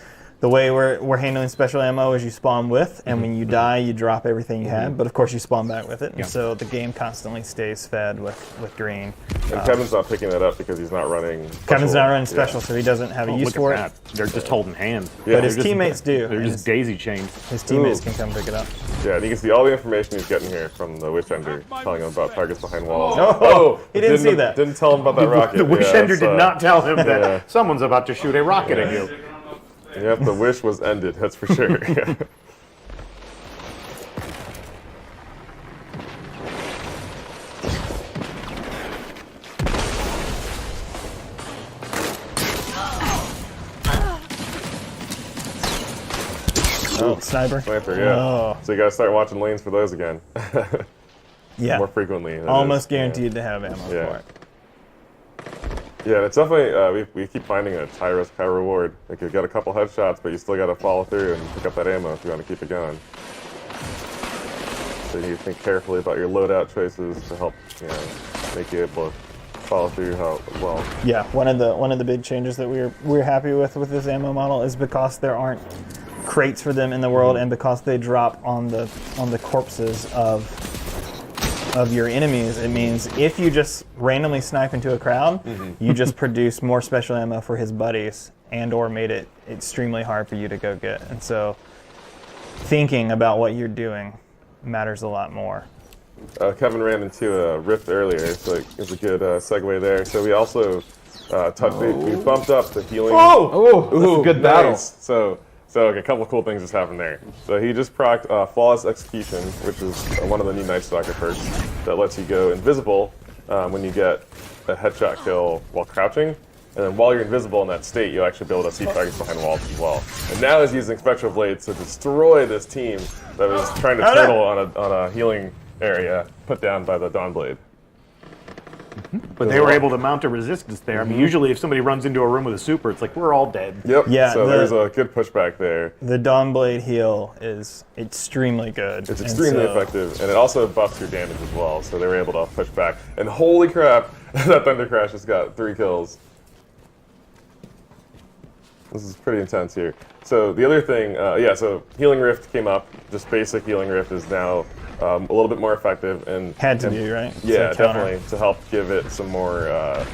B: the way we're handling special ammo is you spawn with, and when you die, you drop everything you had. But of course, you spawn back with it, and so the game constantly stays fed with green.
C: And Kevin's not picking that up because he's not running special.
B: Kevin's not running special, so he doesn't have a use
A: Look
B: for
A: at
B: it.
A: that. They're just holding hands.
C: Yeah,
B: But his
A: They're just-
B: teammates do.
A: They're just daisy chained.
B: His teammates can come pick it up.
C: Yeah, and you can see all the information he's getting here from the Witch Ender, telling him about targets behind walls.
B: Oh, he didn't see that.
C: Didn't tell him about that rocket.
A: The wish ender
C: so-
A: did not tell him that
C: yeah.
A: someone's about to shoot a rocket at you.
C: Yep, the wish was ended, that's for sure.
B: Oh, sniper.
C: Sniper, yeah.
B: Oh.
C: So you gotta start watching lanes for those again.
B: Yeah.
C: More frequently. that
B: Almost
C: is,
B: guaranteed to have ammo
C: Yeah.
B: for it.
C: Yeah, it's definitely, we keep finding a high risk, high reward. Like you get a couple headshots, but you still gotta follow through and pick up that ammo if you wanna keep it going. So you need to think carefully about your loadout choices to help, make you able to follow through how well.
B: Yeah, one of the big changes that we're happy with this ammo model is because there aren't crates for them in the world, and because they drop on the corpses of your enemies. It means if you just randomly snipe into a crowd, you just produce more special ammo for his buddies, and/or made it extremely hard for you to go get. And so, thinking about what you're doing matters a lot more.
C: Kevin ran into a rift earlier, so it's a good segue there. So we also we bumped up the healing.
D: Oh, that's a good battle.
C: Nice. So okay, a couple of cool things just happened there. So he just procced Flawless Execution, which is one of the new Night Stalker perks that lets you go invisible when you get a headshot kill while crouching. And then while you're invisible in that state, you'll actually be able to see targets behind walls as well. And now he's using Spectral Blades to destroy this team that was trying to turtle on a healing area put down by the Dawnblade.
A: But they were able to mount a resistance there. I mean, usually if somebody runs into a room with a super, it's like, we're all dead.
C: Yep.
B: Yeah,
C: So there's a good pushback there.
B: The Dawnblade heal is extremely good.
C: It's extremely effective, and it also buffs your damage as well. So they were able to push back. And holy crap, that Thunder Crash just got 3 kills. This is pretty intense here. So the other thing, so Healing Rift came up. Just basic Healing Rift is now a little bit more effective. And
B: Had to be, right?
C: Yeah,
B: So counter.
C: definitely, to help give it some more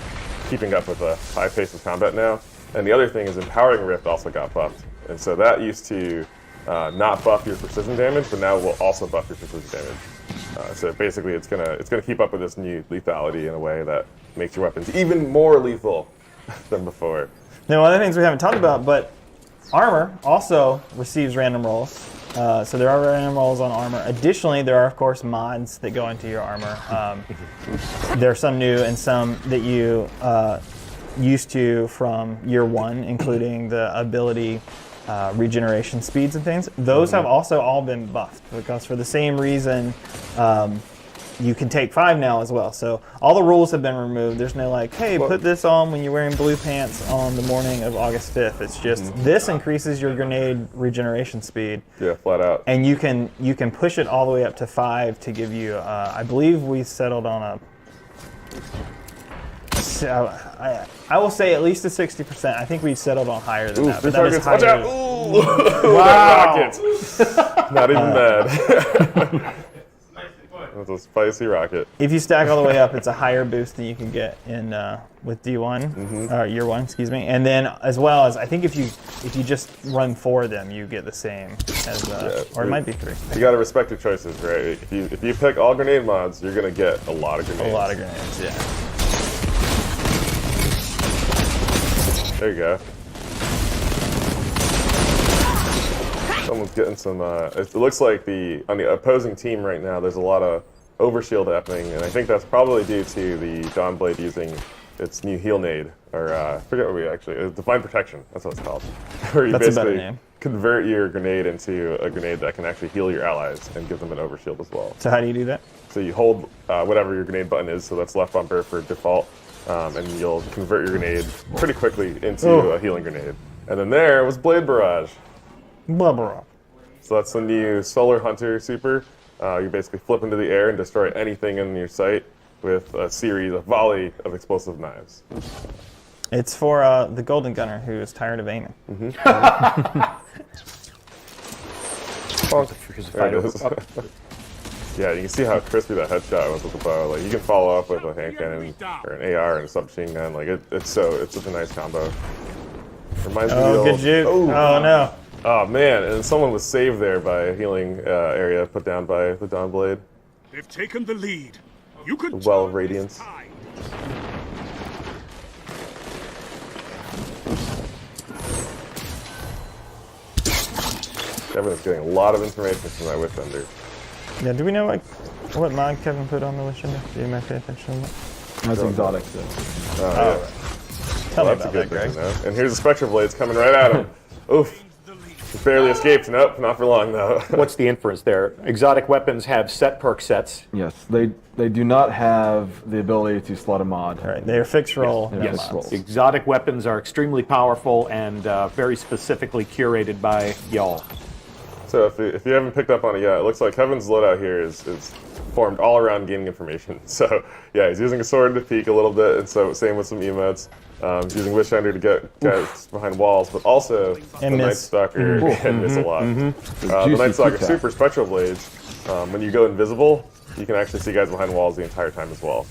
C: keeping up with a high pace of combat now. And the other thing is Empowering Rift also got buffed. And so that used to not buff your precision damage, but now will also buff your precision damage. So basically it's gonna keep up with this new lethality in a way that makes your weapons even more lethal than before.
B: Now, one of the things we haven't talked about, but armor also receives random rolls. So there are random rolls on armor. Additionally, there are, of course, mods that go into your armor. There are some new and some that you used to from year 1, including the ability regeneration speeds and things. Those have also all been buffed, because for the same reason, you can take 5 now as well. So all the rules have been removed. There's no like, hey, put this on when you're wearing blue pants on the morning of August 5th. It's just this increases your grenade regeneration speed.
C: Yeah, flat out.
B: And you can push it all the way up to 5 to give you. I believe we settled on a. I will say at least a 60%. I think we settled on higher than that.
C: Three
B: But that is
C: targets. Watch
B: higher.
C: out! Ooh!
B: Wow.
C: Rockets. Not even bad. That's a spicy rocket.
B: If you stack all the way up, it's a higher boost than you can get in with D1 or year 1, excuse me. And then as well as I think if you just run 4 of them, you get the same as or it might be 3.
C: You got to respect your choices, right? If you pick all grenade mods, you're gonna get a lot of grenades.
B: A lot of grenades, yeah.
C: There you go. Someone's getting some. It looks like on the opposing team right now, there's a lot of overshield happening, and I think that's probably due to the Dawnblade using its new heal nade, or I forget what we actually. Divine Protection. That's what it's called. Where you
B: That's a better
C: basically
B: name.
C: convert your grenade into a grenade that can actually heal your allies and give them an overshield as well.
B: So how do you do that?
C: So you hold whatever your grenade button is, so that's left bumper for default, and you'll convert your grenade pretty quickly into a healing grenade. And then there was Blade Barrage.
B: Blah, blah.
C: So that's the new Solar Hunter super. You basically flip into the air and destroy anything in your sight with a volley of explosive knives.
B: It's for the Golden Gunner who is tired of aiming.
C: There it is. Yeah, you can see how crispy that headshot was with the bow. Like you can follow up with a hand cannon or an AR and a submachine gun. Like it's such a nice combo. Reminds me of the
B: Oh, good
C: old,
B: juke. Oh no.
C: Oh man, and someone was saved there by a healing area put down by the Dawnblade.
E: They've taken the lead. You could
C: Well
E: turn
C: Radiance.
E: this tide.
C: Kevin is getting a lot of information from that Wish Ender.
B: Yeah, do we know what mod Kevin put on the Wish Ender? Do you might pay attention to that?
D: That's exotic. So.
B: Tell me
C: That's a
B: about
C: good
B: that, Greg.
C: thing to know. And here's the Spectre Blades coming right at him. Oof. He barely escaped. Nope, not for long though.
A: What's the inference there? Exotic weapons have set perk sets.
D: Yes, they do not have the ability to slot a mod.
B: All right, they are fixed roll.
D: Yeah,
B: yes.
D: fixed rolls.
A: Exotic weapons are extremely powerful and very specifically curated by y'all.
C: So if you haven't picked up on it yet, it looks like Kevin's loadout here is formed all around gaining information. So yeah, he's using a sword to peek a little bit, and so same with some emotes. He's using Wish Ender to get guys behind walls, but also the Night Stalker can miss a lot. The Night Stalker Super Spectral Blades, when you go invisible, you can actually see guys behind walls the entire time as well.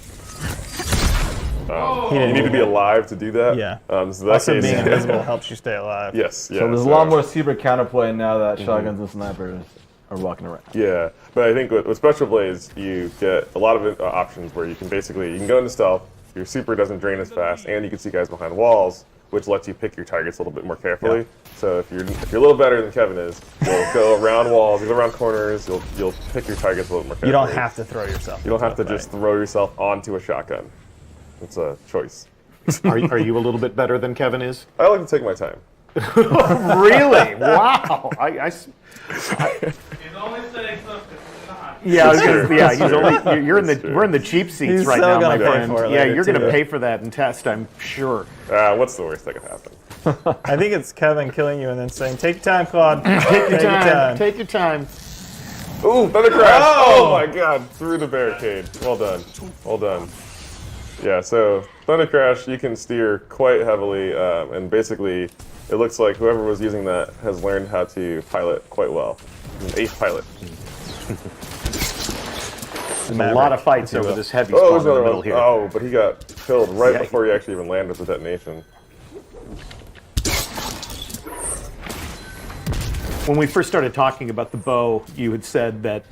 C: You need to be alive to do that.
B: Yeah.
C: So that
B: Also,
C: case,
B: being invisible helps you stay alive.
C: Yes. Yeah.
D: So there's a lot more super counterplay now that shotguns and snipers are walking around.
C: Yeah, but I think with Spectral Blades, you get a lot of options where you can go into stealth, your super doesn't drain as fast, and you can see guys behind walls, which lets you pick your targets a little bit more carefully.
A: Yeah.
C: So if you're a little better than Kevin is, you'll go around walls, you'll go around corners, you'll pick your targets a little more carefully.
B: You don't have to throw yourself.
C: You don't have to just throw yourself onto a shotgun. It's a choice.
A: Are you a little bit better than Kevin is?
C: I like to take my time.
A: Really? Wow.
H: He's only saying something.
A: Yeah,
C: It's true.
A: yeah.
C: It's
A: He's
C: true.
A: only we're
C: It's true.
A: in the cheap seats
B: He's
A: right
B: so
A: now, my
B: gonna pay
A: friend.
B: for it
A: Yeah,
B: later,
A: you're going to
B: too.
A: pay for that in test, I'm sure.
C: What's the worst that could happen?
B: I think it's Kevin killing you and then saying, "Take your time, Claude.
A: Take your time. Take your time.
C: Ooh, Thunder Crash! Oh my god, through the barricade. Well done. Well done. Yeah, so Thunder Crash, you can steer quite heavily, and basically, it looks like whoever was using that has learned how to pilot quite well. He's an ace pilot.
A: There's a lot of fights over this heavy
C: Oh,
A: spawn
C: there's
A: in the
C: another
A: middle
C: one.
A: here.
C: Oh, but he got killed right
A: Yeah.
C: before he actually even landed with the detonation.
A: When we first started talking about the bow, you had said that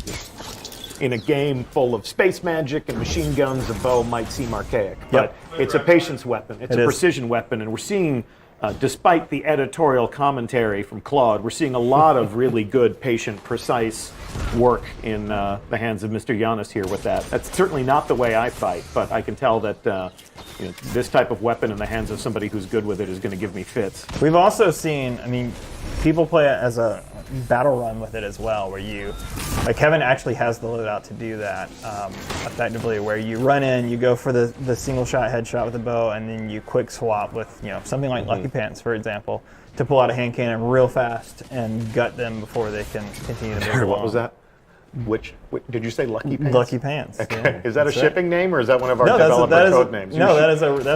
A: in a game full of space magic and machine guns, a bow might seem archaic. But it's a patience weapon. It's a precision weapon. And we're seeing, despite the editorial commentary from Claude, we're seeing a lot of really good, patient, precise work in the hands of Mr. Giannis here with that. That's certainly not the way I fight, but I can tell that this type of weapon in the hands of somebody who's good with it is going to give me fits.
B: We've also seen, people play it as a battle run with it as well, where Kevin actually has the loadout to do that effectively, where you run in, you go for the single shot headshot with the bow, and then you quick swap with something like Lucky Pants, for example, to pull out a hand cannon real fast and gut them before they can continue to move along.
A: What was that? Which did you say Lucky Pants?
B: Lucky Pants.
A: Okay.
B: Yeah,
A: is that a
B: that's
A: shipping name or is that one of our
B: No,
A: developer code names?
B: No, that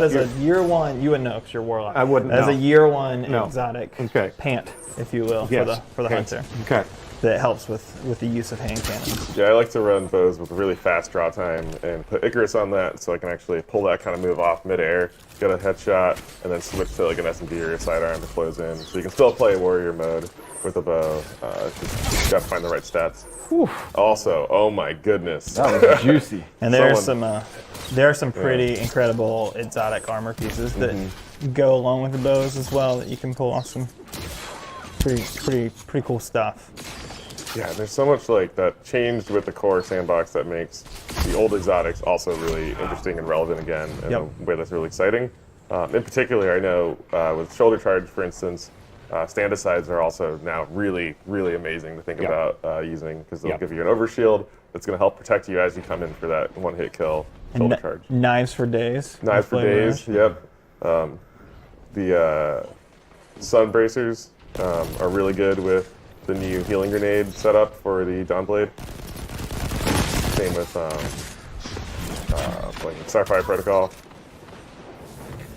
B: is a year one. You wouldn't know because you're Warlock.
A: I wouldn't
B: That is
A: know.
B: a year one
A: No.
B: exotic
A: pant,
B: if you will,
A: Yes.
B: for the
A: Pants.
B: hunter.
A: Okay.
B: That helps with the use of hand cannons.
C: Yeah, I like to run bows with a really fast draw time and put Icarus on that so I can actually pull that kind of move off midair, get a headshot, and then switch to like an SMG or a sidearm to close in. So you can still play warrior mode with a bow. Just gotta find the right stats. Whew. Also, oh my goodness.
D: That was juicy.
B: And there are some pretty incredible exotic armor pieces that go along with the bows as well that you can pull off some pretty cool stuff.
C: Yeah, there's so much like that changed with the core sandbox that makes the old exotics also really interesting and relevant again in a way that's really exciting. In particular, I know with shoulder charge, for instance, stand-asides are also now really, really amazing to think about using because they'll give you an overshield that's going to help protect you as you come in for that one-hit kill shoulder charge.
B: Knives for days.
C: Knives for days, yep. The sun bracers are really good with the new healing grenade setup for the Dawnblade. Same with like Starfire Protocol.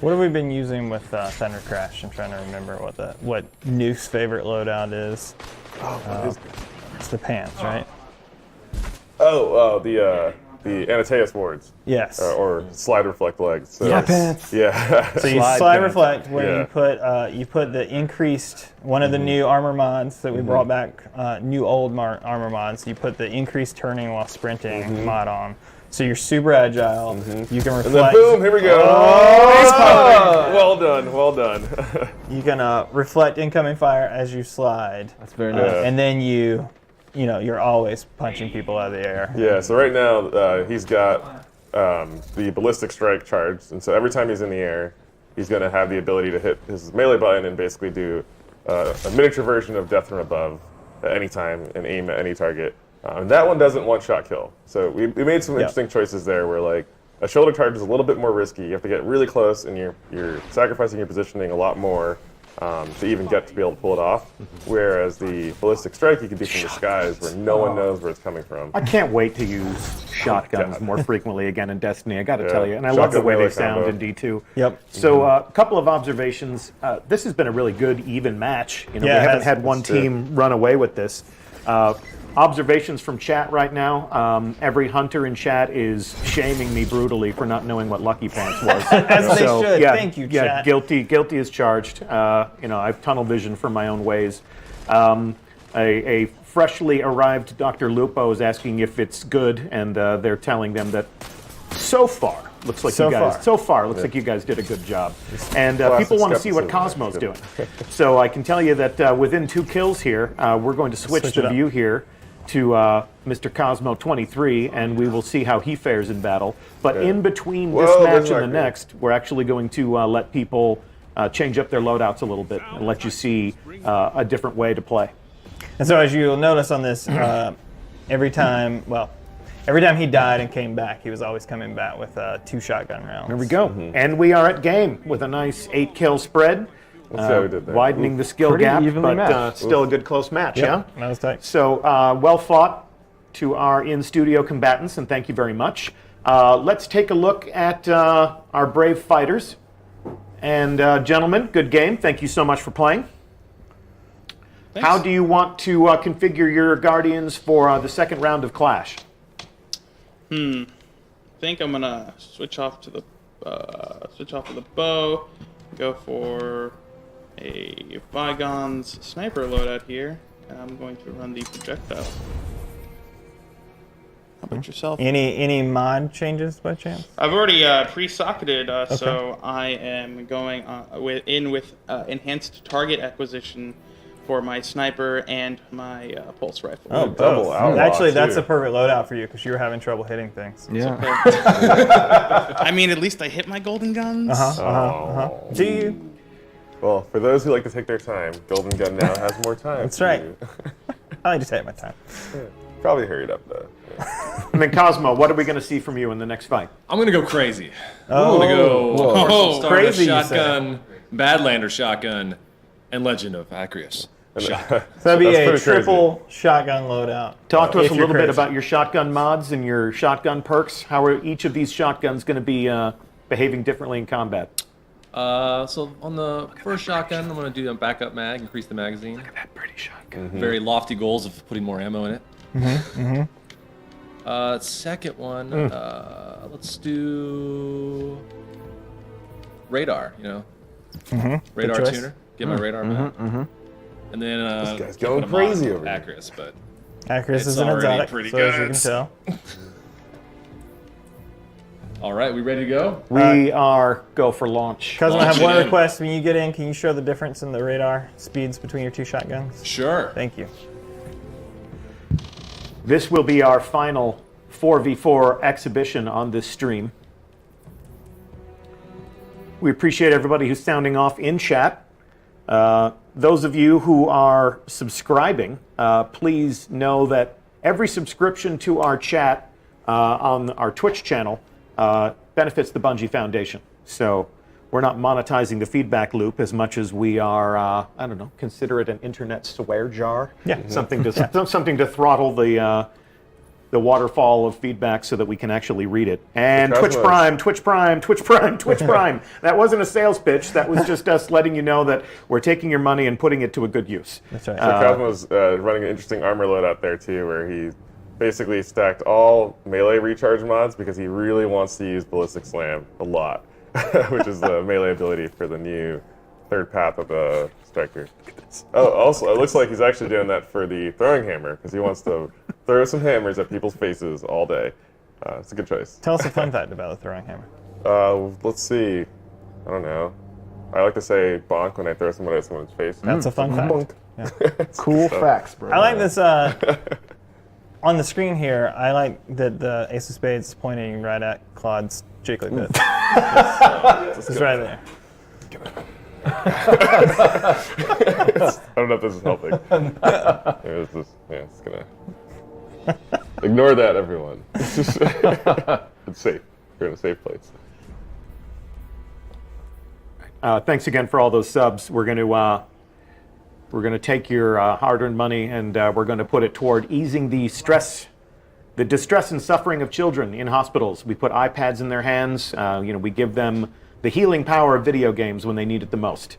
B: What have we been using with Thunder Crash? I'm trying to remember what Nuke's favorite loadout is. It's the pants, right?
C: The Anateus wards.
B: Yes.
C: Or slide reflect legs. So,
D: pants.
C: Yeah.
B: So you slide reflect where you put the increased one of the new armor mods that we brought back, new old armor mods. You put the increased turning while sprinting mod on. So you're super agile. You can reflect.
C: And then boom, here we go. Well done, well done.
B: You can reflect incoming fire as you slide.
D: That's very nice.
B: And then you're always punching people out of the air.
C: Yeah, so right now he's got the ballistic strike charged, and so every time he's in the air, he's going to have the ability to hit his melee button and basically do a miniature version of Death from Above at any time and aim at any target. And that one doesn't one-shot kill. So we made some interesting choices there where like a shoulder charge is a little bit more risky. You have to get really close, and you're sacrificing your positioning a lot more to even get to be able to pull it off. Whereas the ballistic strike you can do from the skies where no one knows where it's coming from.
A: I can't wait to use shotguns more frequently again in Destiny, I got to tell you. And I love the way they sound in D2.
B: Yep.
A: So a couple of observations. This has been a really good, even match. We haven't had one team run away with this. Observations from chat right now. Every hunter in chat is shaming me brutally for not knowing what Lucky Pants was.
B: As they should.
A: Yeah,
B: Thank you,
A: yeah,
B: chat.
A: guilty is charged. I have tunnel vision for my own ways. A freshly arrived Dr. Lupo is asking if it's good, and they're telling them that so far looks like you guys did a good job. And people want to see what Cosmo's doing. So I can tell you that within 2 kills here, we're going to switch the view here to Mr. Cosmo 23, and we will see how he fares in battle. But in between this match and the next, we're actually going to let people change up their loadouts a little bit and let you see a different way to play.
B: And so as you'll notice on this, every time he died and came back, he was always coming back with 2 shotgun rounds.
A: There we go. And we are at game with a nice 8-kill spread.
C: Let's see how we did there.
A: Widening the skill
D: Pretty
A: gap,
D: evenly
A: but
D: matched.
A: still a good close match, yeah?
B: That was tight.
A: So well fought to our in-studio combatants, and thank you very much. Let's take a look at our brave fighters. And gentlemen, good game. Thank you so much for playing.
H: Thanks.
A: How do you want to configure your Guardians for the second round of Clash?
H: I think I'm gonna switch off to the bow, go for a Bygones sniper loadout here, and I'm going to run the projectile. How about yourself?
B: Any mod changes by chance?
H: I've already pre-socketed, so I am going with enhanced target acquisition for my sniper and my pulse rifle.
B: Oh,
C: double outlaw,
B: actually, that's
C: too.
B: a perfect loadout for you because you were having trouble hitting things.
D: Yeah.
H: I mean, at least I hit my golden guns.
B: Do you?
C: Well, for those who like to take their time, Golden Gun now has more time.
B: That's right. I like to take my time.
C: Probably hurried up though.
A: And then Cosmo, what are we going to see from you in the next fight?
I: I'm gonna go crazy.
B: Oh,
I: I'm gonna go Martial Star
B: crazy, you
I: shotgun, Badlander shotgun, and Legend of Acreus shotgun.
B: So that'd be
C: That's
B: a
C: pretty
B: triple shotgun loadout.
A: Talk to us
B: If
A: a
B: you're
A: little bit
B: crazy.
A: about your shotgun mods and your shotgun perks. How are each of these shotguns going to be behaving differently in combat?
I: So on the first shotgun, I'm gonna do a backup mag, increase the magazine. Look at that pretty shotgun. Very lofty goals of putting more ammo in it. Second one, let's do radar. Radar
B: choice.
I: tuner. Get my radar back. And then
C: This guy's
I: can't
C: going
I: put a mod
C: crazy
I: for
C: over here.
I: Acris, but
B: Acris
I: It's
B: is an
I: already
B: exotic,
I: pretty
B: so as you
I: good.
B: can tell.
I: all right, we ready to go?
A: We are go for launch.
B: Cosmo, I have
I: Launch
B: one
I: it in.
B: request. When you get in, can you show the difference in the radar speeds between your 2 shotguns?
I: Sure.
B: Thank you.
A: This will be our final 4v4 exhibition on this stream. We appreciate everybody who's sounding off in chat. Those of you who are subscribing, please know that every subscription to our chat on our Twitch channel benefits the Bungie Foundation. So we're not monetizing the feedback loop as much as we are, I don't know, consider it an internet swear jar.
B: Yeah.
A: Something to throttle the the waterfall of feedback so that we can actually read it. And Twitch
C: Cosmos.
A: Prime, Twitch Prime, Twitch Prime, Twitch Prime. That wasn't a sales pitch. That was just us letting you know that we're taking your money and putting it to a good use.
B: That's right.
C: So Cosmo's running an interesting armor load out there too, where he basically stacked all melee recharge mods because he really wants to use Ballistic Slam a lot, which is the melee ability for the new third path of the Striker. Look at this. Oh, also, it looks like he's actually doing that for the throwing hammer because he wants to throw some hammers at people's faces all day. It's a good choice.
B: Tell us a fun fact about the throwing hammer.
C: Let's see. I don't know. I like to say bonk when I throw someone at someone's face.
B: That's a fun fact.
C: Bonk.
B: Yeah.
D: Cool facts, bro.
B: I like this. On the screen here, I like that the Ace of Spades is pointing right at Claude's jiggly bit. It's right there.
C: I don't know if this is helping. It's gonna ignore that, everyone. It's safe. You're in a safe place.
A: Thanks again for all those subs. We're going to take your hard-earned money and we're going to put it toward easing the distress and suffering of children in hospitals. We put iPads in their hands. We give them the healing power of video games when they need it the most.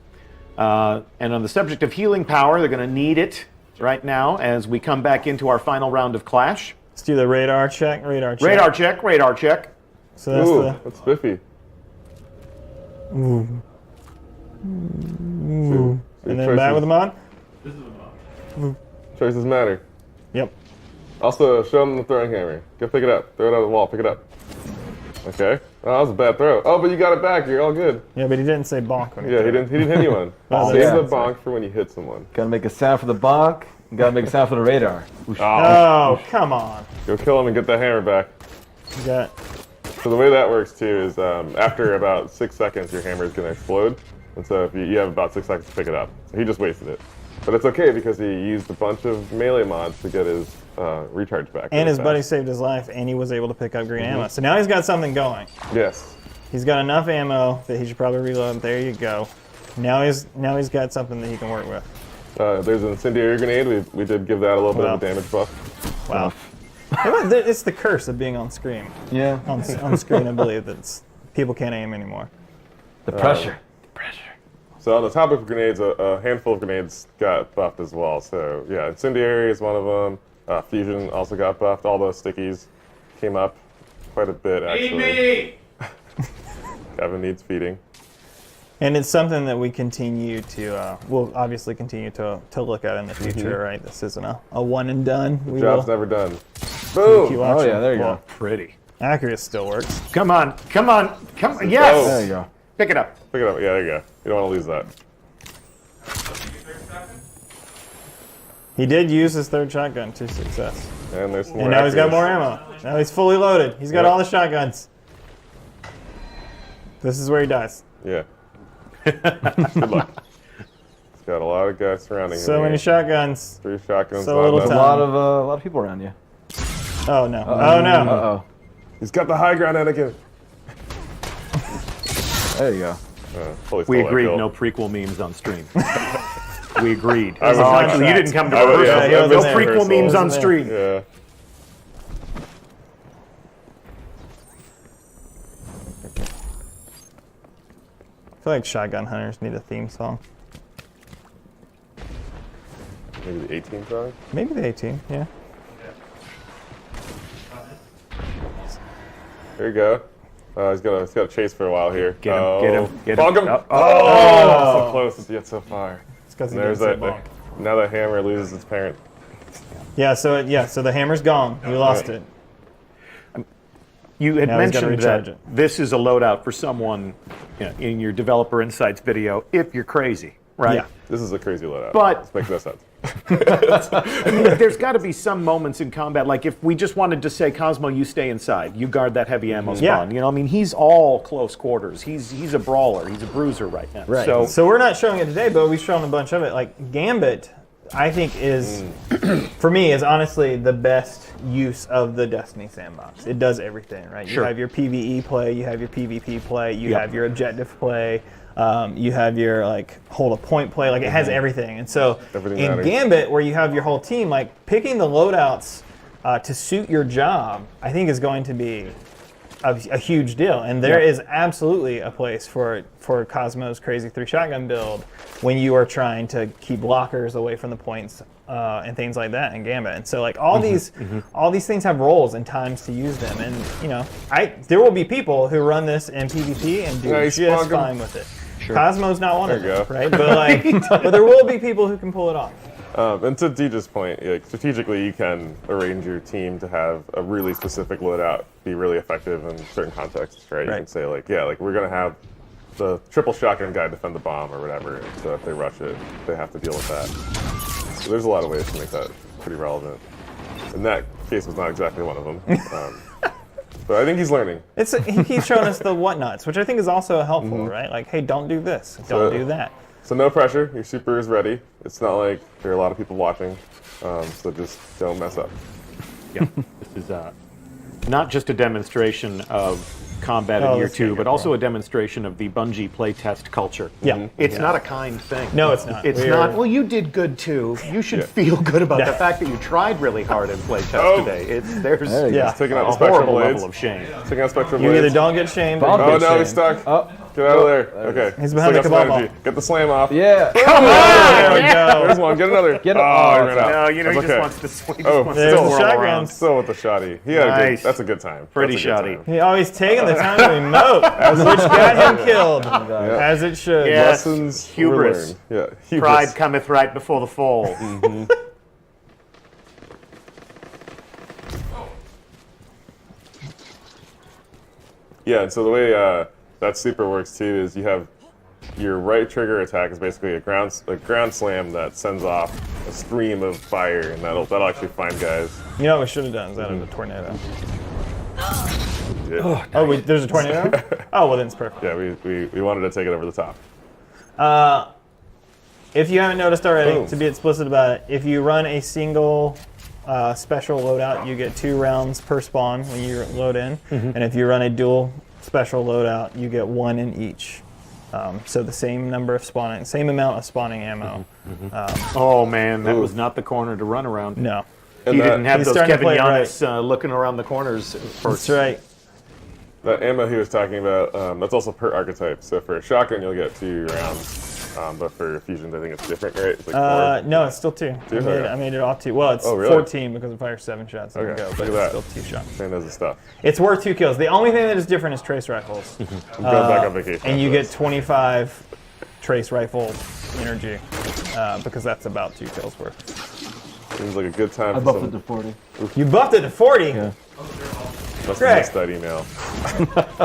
A: And on the subject of healing power, they're going to need it right now as we come back into our final round of Clash.
B: Let's do the radar check. Radar check.
A: Radar check. Radar check.
B: So that's
C: Ooh, that's spiffy.
B: Ooh.
C: Ooh.
B: And then back with the mod.
C: Choices matter.
B: Yep.
C: Also, show him the throwing hammer. Go pick it up. Throw it on the wall. Pick it up. Okay. Oh, that was a bad throw. Oh, but you got it back. You're all good.
B: Yeah, but he didn't say bonk when he
C: Yeah,
B: threw
C: he
B: it.
C: didn't hit anyone.
B: Oh,
C: Save
B: yeah.
C: the bonk for when you hit someone.
D: Gotta make a sound for the bonk. You gotta make a sound for the radar.
B: Oh, come on.
C: Go kill him and get that hammer back.
B: You got
C: So the way that works too is after about 6 seconds, your hammer is going to explode. And so if you have about 6 seconds to pick it up. So he just wasted it. But it's okay because he used a bunch of melee mods to get his recharge back.
B: and
C: really
B: his buddy
C: fast.
B: saved his life, and he was able to pick up green ammo. So now he's got something going.
C: Yes.
B: He's got enough ammo that he should probably reload. There you go. Now he's got something that he can work with.
C: There's an incendiary grenade. We did give that a little bit of a damage buff.
B: Wow. It's the curse of being on screen.
D: Yeah.
B: On screen, I believe that people can't aim anymore.
D: The pressure.
C: So on the topic of grenades, a handful of grenades got buffed as well. So yeah, incendiary is one of them. Fusion also got buffed. All those stickies came up quite a bit actually. Kevin needs feeding.
B: And it's something that we continue to, we'll obviously continue to look at in the future, right? This isn't a one and done. We
C: Job's
B: will
C: never done.
B: keep
C: Boom!
B: watching.
D: Oh yeah, there you
B: Well,
D: go.
A: Pretty.
B: Accurate still works.
A: Come on. Come on. Come on. Yes.
C: Oh.
D: There you go.
A: Pick it up.
C: Pick it up. Yeah, there you go. You don't want to lose that.
B: He did use his third shotgun to success.
C: And there's some more.
B: And now he's got
C: actives.
B: more ammo. Now he's fully loaded. He's got
C: Yep.
B: all the shotguns. This is where he dies.
C: Yeah. Good luck. He's got a lot of guys surrounding him.
B: So many
C: here.
B: shotguns.
C: 3 shotguns.
B: so little
C: lined
B: time.
C: up.
D: A lot of people around you.
B: Oh no. Oh no.
D: Uh-oh.
C: He's got the high ground, Anakin.
D: There you go.
C: Fully
A: We
C: stole that
A: agreed
C: kill.
A: no prequel memes on stream. We agreed.
C: I was
A: Actually, you
C: like-
A: didn't come to
C: I was-
A: rehearsal.
C: yeah,
B: he
A: No
B: wasn't there.
A: prequel
B: He
A: memes on
B: wasn't there.
A: stream.
C: Yeah.
B: I feel like shotgun hunters need a theme song.
C: Maybe the 18 song.
B: Maybe the 18, yeah.
C: There you go. He's got to chase for a while here.
A: Get him, get him, get him.
C: Bonk him.
A: Oh.
C: So close, yet so far.
B: It's because he
C: And there's
B: didn't say
C: that.
B: bonk.
C: Now the hammer loses its parent.
B: Yeah, so the hammer's gone. We lost it.
A: You had
B: Now he's gotta
A: mentioned
B: recharge
A: that
B: it.
A: this is a loadout for someone in your Developer Insights video if you're crazy, right?
B: Yeah.
C: This is a crazy loadout.
A: But-
C: this makes no sense.
A: I mean, there's got to be some moments in combat, like if we just wanted to say, Cosmo, you stay inside, you guard that heavy ammo
B: Yeah.
A: spawn. You know, I mean, he's all close quarters. He's a brawler. He's a bruiser right now.
D: Right.
A: So
B: We're not showing it today, but we've shown a bunch of it. Like Gambit, I think is, for me, is honestly the best use of the Destiny sandbox. It does everything, right?
A: Sure.
B: You have your PvE play, you have your PvP play, you
A: Yep.
B: have your objective play, you have your like hold a point play. Like it has everything. And so
C: Everything
B: in
C: matters.
B: Gambit, where you have your whole team, like picking the loadouts to suit your job, I think is going to be a huge deal. And there is absolutely a place for Cosmo's crazy 3-shotgun build when you are trying to keep blockers away from the points and things like that in Gambit. And so like all these things have roles and times to use them. And you know, there will be people who run this in PvP and do just fine with it. Sure. Cosmo's not one of them, right? But like, but there will be people who can pull it off.
C: And to Deej's point, like, strategically, you can arrange your team to have a really specific loadout be really effective in certain contexts, right? You can say like, yeah, like we're gonna have the triple shotgun guy defend the bomb or whatever. So if they rush it, they have to deal with that. So there's a lot of ways to make that pretty relevant. And that case was not exactly one of them. But I think he's learning.
B: He's showing us the whatnots, which I think is also helpful, right? Like, hey, don't do this, don't do that.
C: So no pressure. Your super is ready. It's not like there are a lot of people watching, so just don't mess up.
A: Yeah, this is not just a demonstration of combat in year 2, but also a demonstration of the Bungie playtest culture.
B: Yeah,
A: it's not a kind thing.
B: No, it's not.
A: It's not. Well, you did good too. You should feel good about the fact that you tried really hard in playtest today. There's
C: taking out
A: a
C: Spectral
A: horrible
C: Blades.
A: level of shame.
C: Taking out Spectral
B: You
C: Blades.
B: either don't get shamed or
C: Oh no, he's stuck. Get out of there. Okay.
B: He's behind the
C: Still got some
B: Cabal
C: energy. Get the slam off.
D: Yeah.
B: Come on!
C: There we go. There's one. Get another.
D: Get
C: he ran out.
A: No, you know, he
C: That's
A: just
C: okay.
A: wants to swing.
B: There's
C: still
B: the
C: whirl
B: shotgun.
C: around. Still with the shotty. He had a
A: Nice.
C: good, that's a good time.
A: Pretty
C: That's a good
A: shoddy.
C: time.
B: He always taking the time to emote, which got him killed, as it should.
A: Yes.
C: Lessons
A: Hubris.
C: were learned. Yeah. Hubris.
A: Pride cometh right before the fall.
C: Yeah, and so the way that super works too is you have your right trigger attack is basically a ground slam that sends off a stream of fire, and that'll actually find guys.
B: You know what we should have done is added a tornado.
C: Yeah.
B: Oh, there's a tornado? Oh, well then it's perfect.
C: Yeah, we wanted to take it over the top.
B: If you haven't noticed already, to be explicit about it, if you run a single special loadout, you get 2 rounds per spawn when you load in. And if you run a dual special loadout, you get 1 in each. So the same amount of spawning ammo.
A: Oh man, that was not the corner to run around.
B: No.
A: He didn't have
B: He's
A: those
B: starting to
A: Kevin
B: play it
A: Giannis looking around the corners first.
B: That's right.
C: That ammo he was talking about, that's also per archetype. So for a shotgun, you'll get 2 rounds. But for fusions, I think it's different, right? It's like 4.
B: No, it's still 2. I made it off 2. Well, it's 14 because it fires 7 shots in a go, but it's still 2 shots.
C: Same as the stuff.
B: It's worth 2 kills. The only thing that is different is trace rifles.
C: I'm going back on vacation.
B: And you get 25 trace rifle energy because that's about 2 kills worth.
C: Seems like a good time.
D: I buffed it to 40.
B: You buffed it to 40?
D: Yeah.
C: Must have missed that email.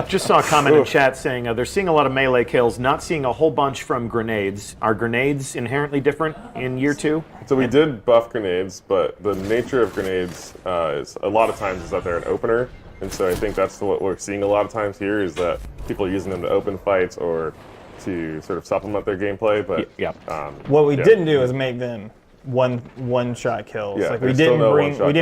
A: Just saw a comment in chat saying they're seeing a lot of melee kills, not seeing a whole bunch from grenades. Are grenades inherently different in year 2?
C: So we did buff grenades, but the nature of grenades is a lot of times is that they're an opener, and so I think that's what we're seeing a lot of times here is that people are using them to open fights or to sort of supplement their gameplay. But
B: what we didn't do is make them one shot kills.
C: Yeah,
B: like we didn't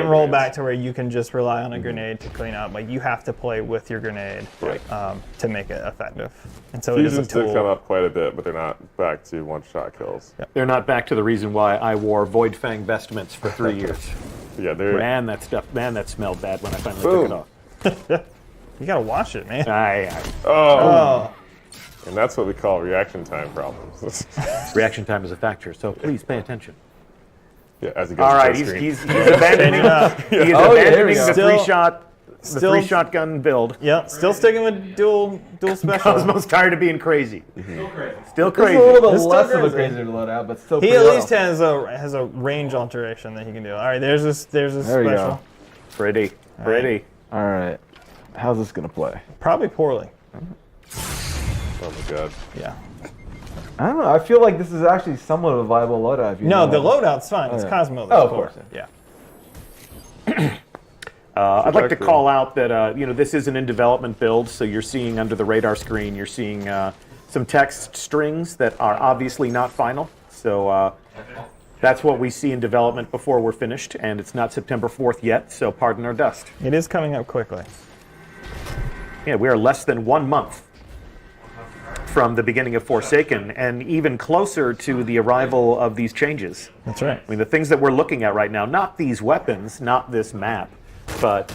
B: roll back to where you can just rely on a grenade to clean up. Like you have to play with your grenade to make it effective. And so
C: fusions
B: it is a tool.
C: did come up quite a bit, but they're not back to one-shot kills.
A: Yeah. They're not back to the reason why I wore Void Fang vestments for 3 years.
C: Yeah, they're.
A: Man, that smelled bad when I finally took it off.
B: You gotta wash it, man.
C: And that's what we call reaction time problems.
A: Reaction time is a factor, so please pay attention.
C: Yeah, as he goes
A: all right,
C: to the
A: he's abandoning, he's abandoning the 3-shotgun build.
B: Yep, still sticking with dual special.
A: Cosmo's tired of being crazy. Still crazy.
D: It's a little bit less of a crazy loadout, but still.
B: He at least has a range alteration that he can do. All right, there's this special.
A: Pretty.
D: All right, how's this gonna play?
B: Probably poorly.
C: Oh my god.
B: Yeah.
D: I don't know. I feel like this is actually somewhat of a viable loadout. If you
B: the loadout's fine. It's Cosmo.
D: Of course.
B: Yeah.
A: I'd like to call out that this is an in development build, so you're seeing under the radar screen, you're seeing some text strings that are obviously not final. So that's what we see in development before we're finished, and it's not September 4th yet, so pardon our dust.
B: It is coming up quickly.
A: Yeah, we are less than 1 month from the beginning of Forsaken, and even closer to the arrival of these changes.
B: That's right.
A: I mean, the things that we're looking at right now, not these weapons, not this map, but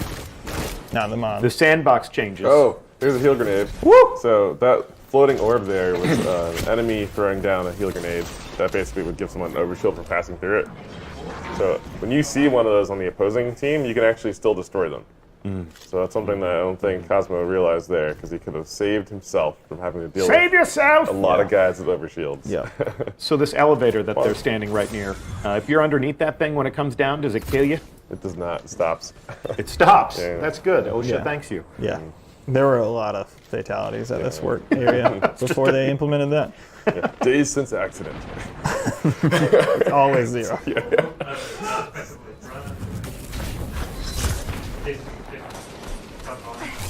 B: Not the mod.
A: the sandbox changes.
C: Oh, there's a heal grenade.
A: Woo!
C: So that floating orb there was an enemy throwing down a heal grenade that basically would give someone an overshield from passing through it. So when you see one of those on the opposing team, you can actually still destroy them. So that's something that I don't think Cosmo realized there, because he could have saved himself from having to deal
A: Save
C: with
A: yourself!
C: a lot of guys with overshields.
D: Yeah.
A: So this elevator that they're standing right near, if you're underneath that thing when it comes down, does it kill you?
C: It does not. It stops.
A: It stops.
C: Yeah.
A: That's good. OSHA
B: Yeah.
A: thanks you.
B: Yeah. There were a lot of fatalities at this work area before they implemented that.
C: Yeah. Days since accident.
B: It's always 0.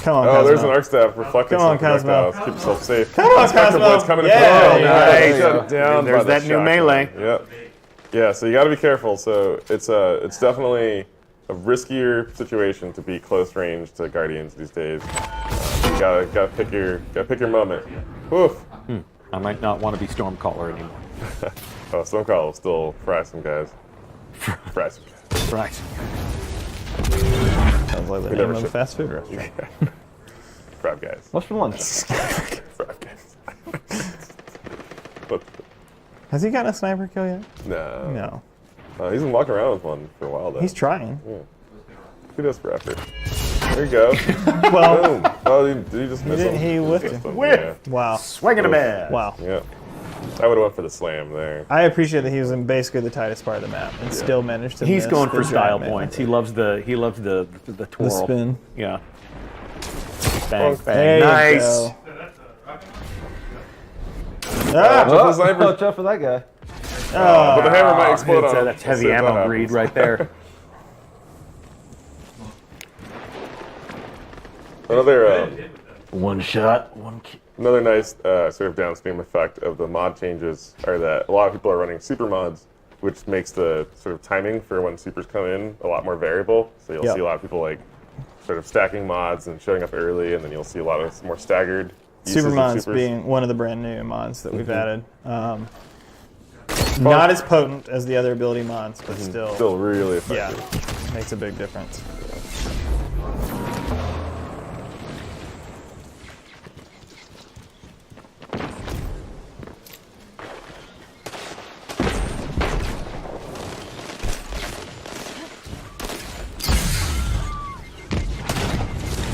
B: Come on,
C: Oh,
B: Cosmo.
C: there's an arc staff reflecting
B: Come on,
C: some projectiles.
B: Cosmo.
C: Keep yourself safe.
B: Come on,
C: Spectre
B: Cosmo.
C: Blades coming in
B: Yeah,
C: from the
B: nice.
C: Shut down
A: There's
C: by the
A: that new
C: shotgun.
A: melee.
C: Yep. Yeah, so you got to be careful. So it's definitely a riskier situation to be close range to Guardians these days. You gotta pick your moment. Woof.
A: I might not want to be Stormcaller anymore.
C: Oh, Stonecall will still fry some guys. Fry some guys.
A: Right.
B: Sounds like the
C: We
B: name
C: never
B: of a
C: should.
B: fast food restaurant.
C: Fry guys.
D: What's for lunch?
C: Fry guys. What?
B: Has he gotten a sniper kill yet?
C: No.
B: No.
C: He's been walking around with one for a while though.
B: He's trying.
C: Kudos for effort. There you go.
B: Well,
C: Boom. Oh, did you just miss
B: didn't
C: him?
B: he whiffed
C: Missed
B: him?
A: Whiff.
B: wow.
A: Swinging a man.
B: Wow.
C: Yeah. I would have went for the slam there.
B: I appreciate that he was in basically the tightest part of the map and still managed to
A: He's
B: miss
A: going
B: the
A: for style
B: giant man.
A: points. He loves the twirl.
B: The spin.
A: Yeah. Bang,
C: Oh,
A: bang.
B: There you
A: Nice.
B: go. Ah!
C: Just the sniper.
D: Watch out for that guy.
C: But the hammer might explode on him.
A: That's heavy
C: We'll see if that
A: ammo greed
C: happens.
A: right there.
C: Another
D: One shot, one kill.
C: another nice sort of downstream effect of the mod changes are that a lot of people are running super mods, which makes the sort of timing for when supers come in a lot more variable. So you'll
B: Yep.
C: see a lot of people like sort of stacking mods and showing up early, and then you'll see a lot of more staggered uses
B: Super
C: of
B: mods
C: supers.
B: being one of the brand new mods that we've added. Not as potent as the other ability mods, but
C: still really
B: yeah,
C: effective.
B: makes a big difference.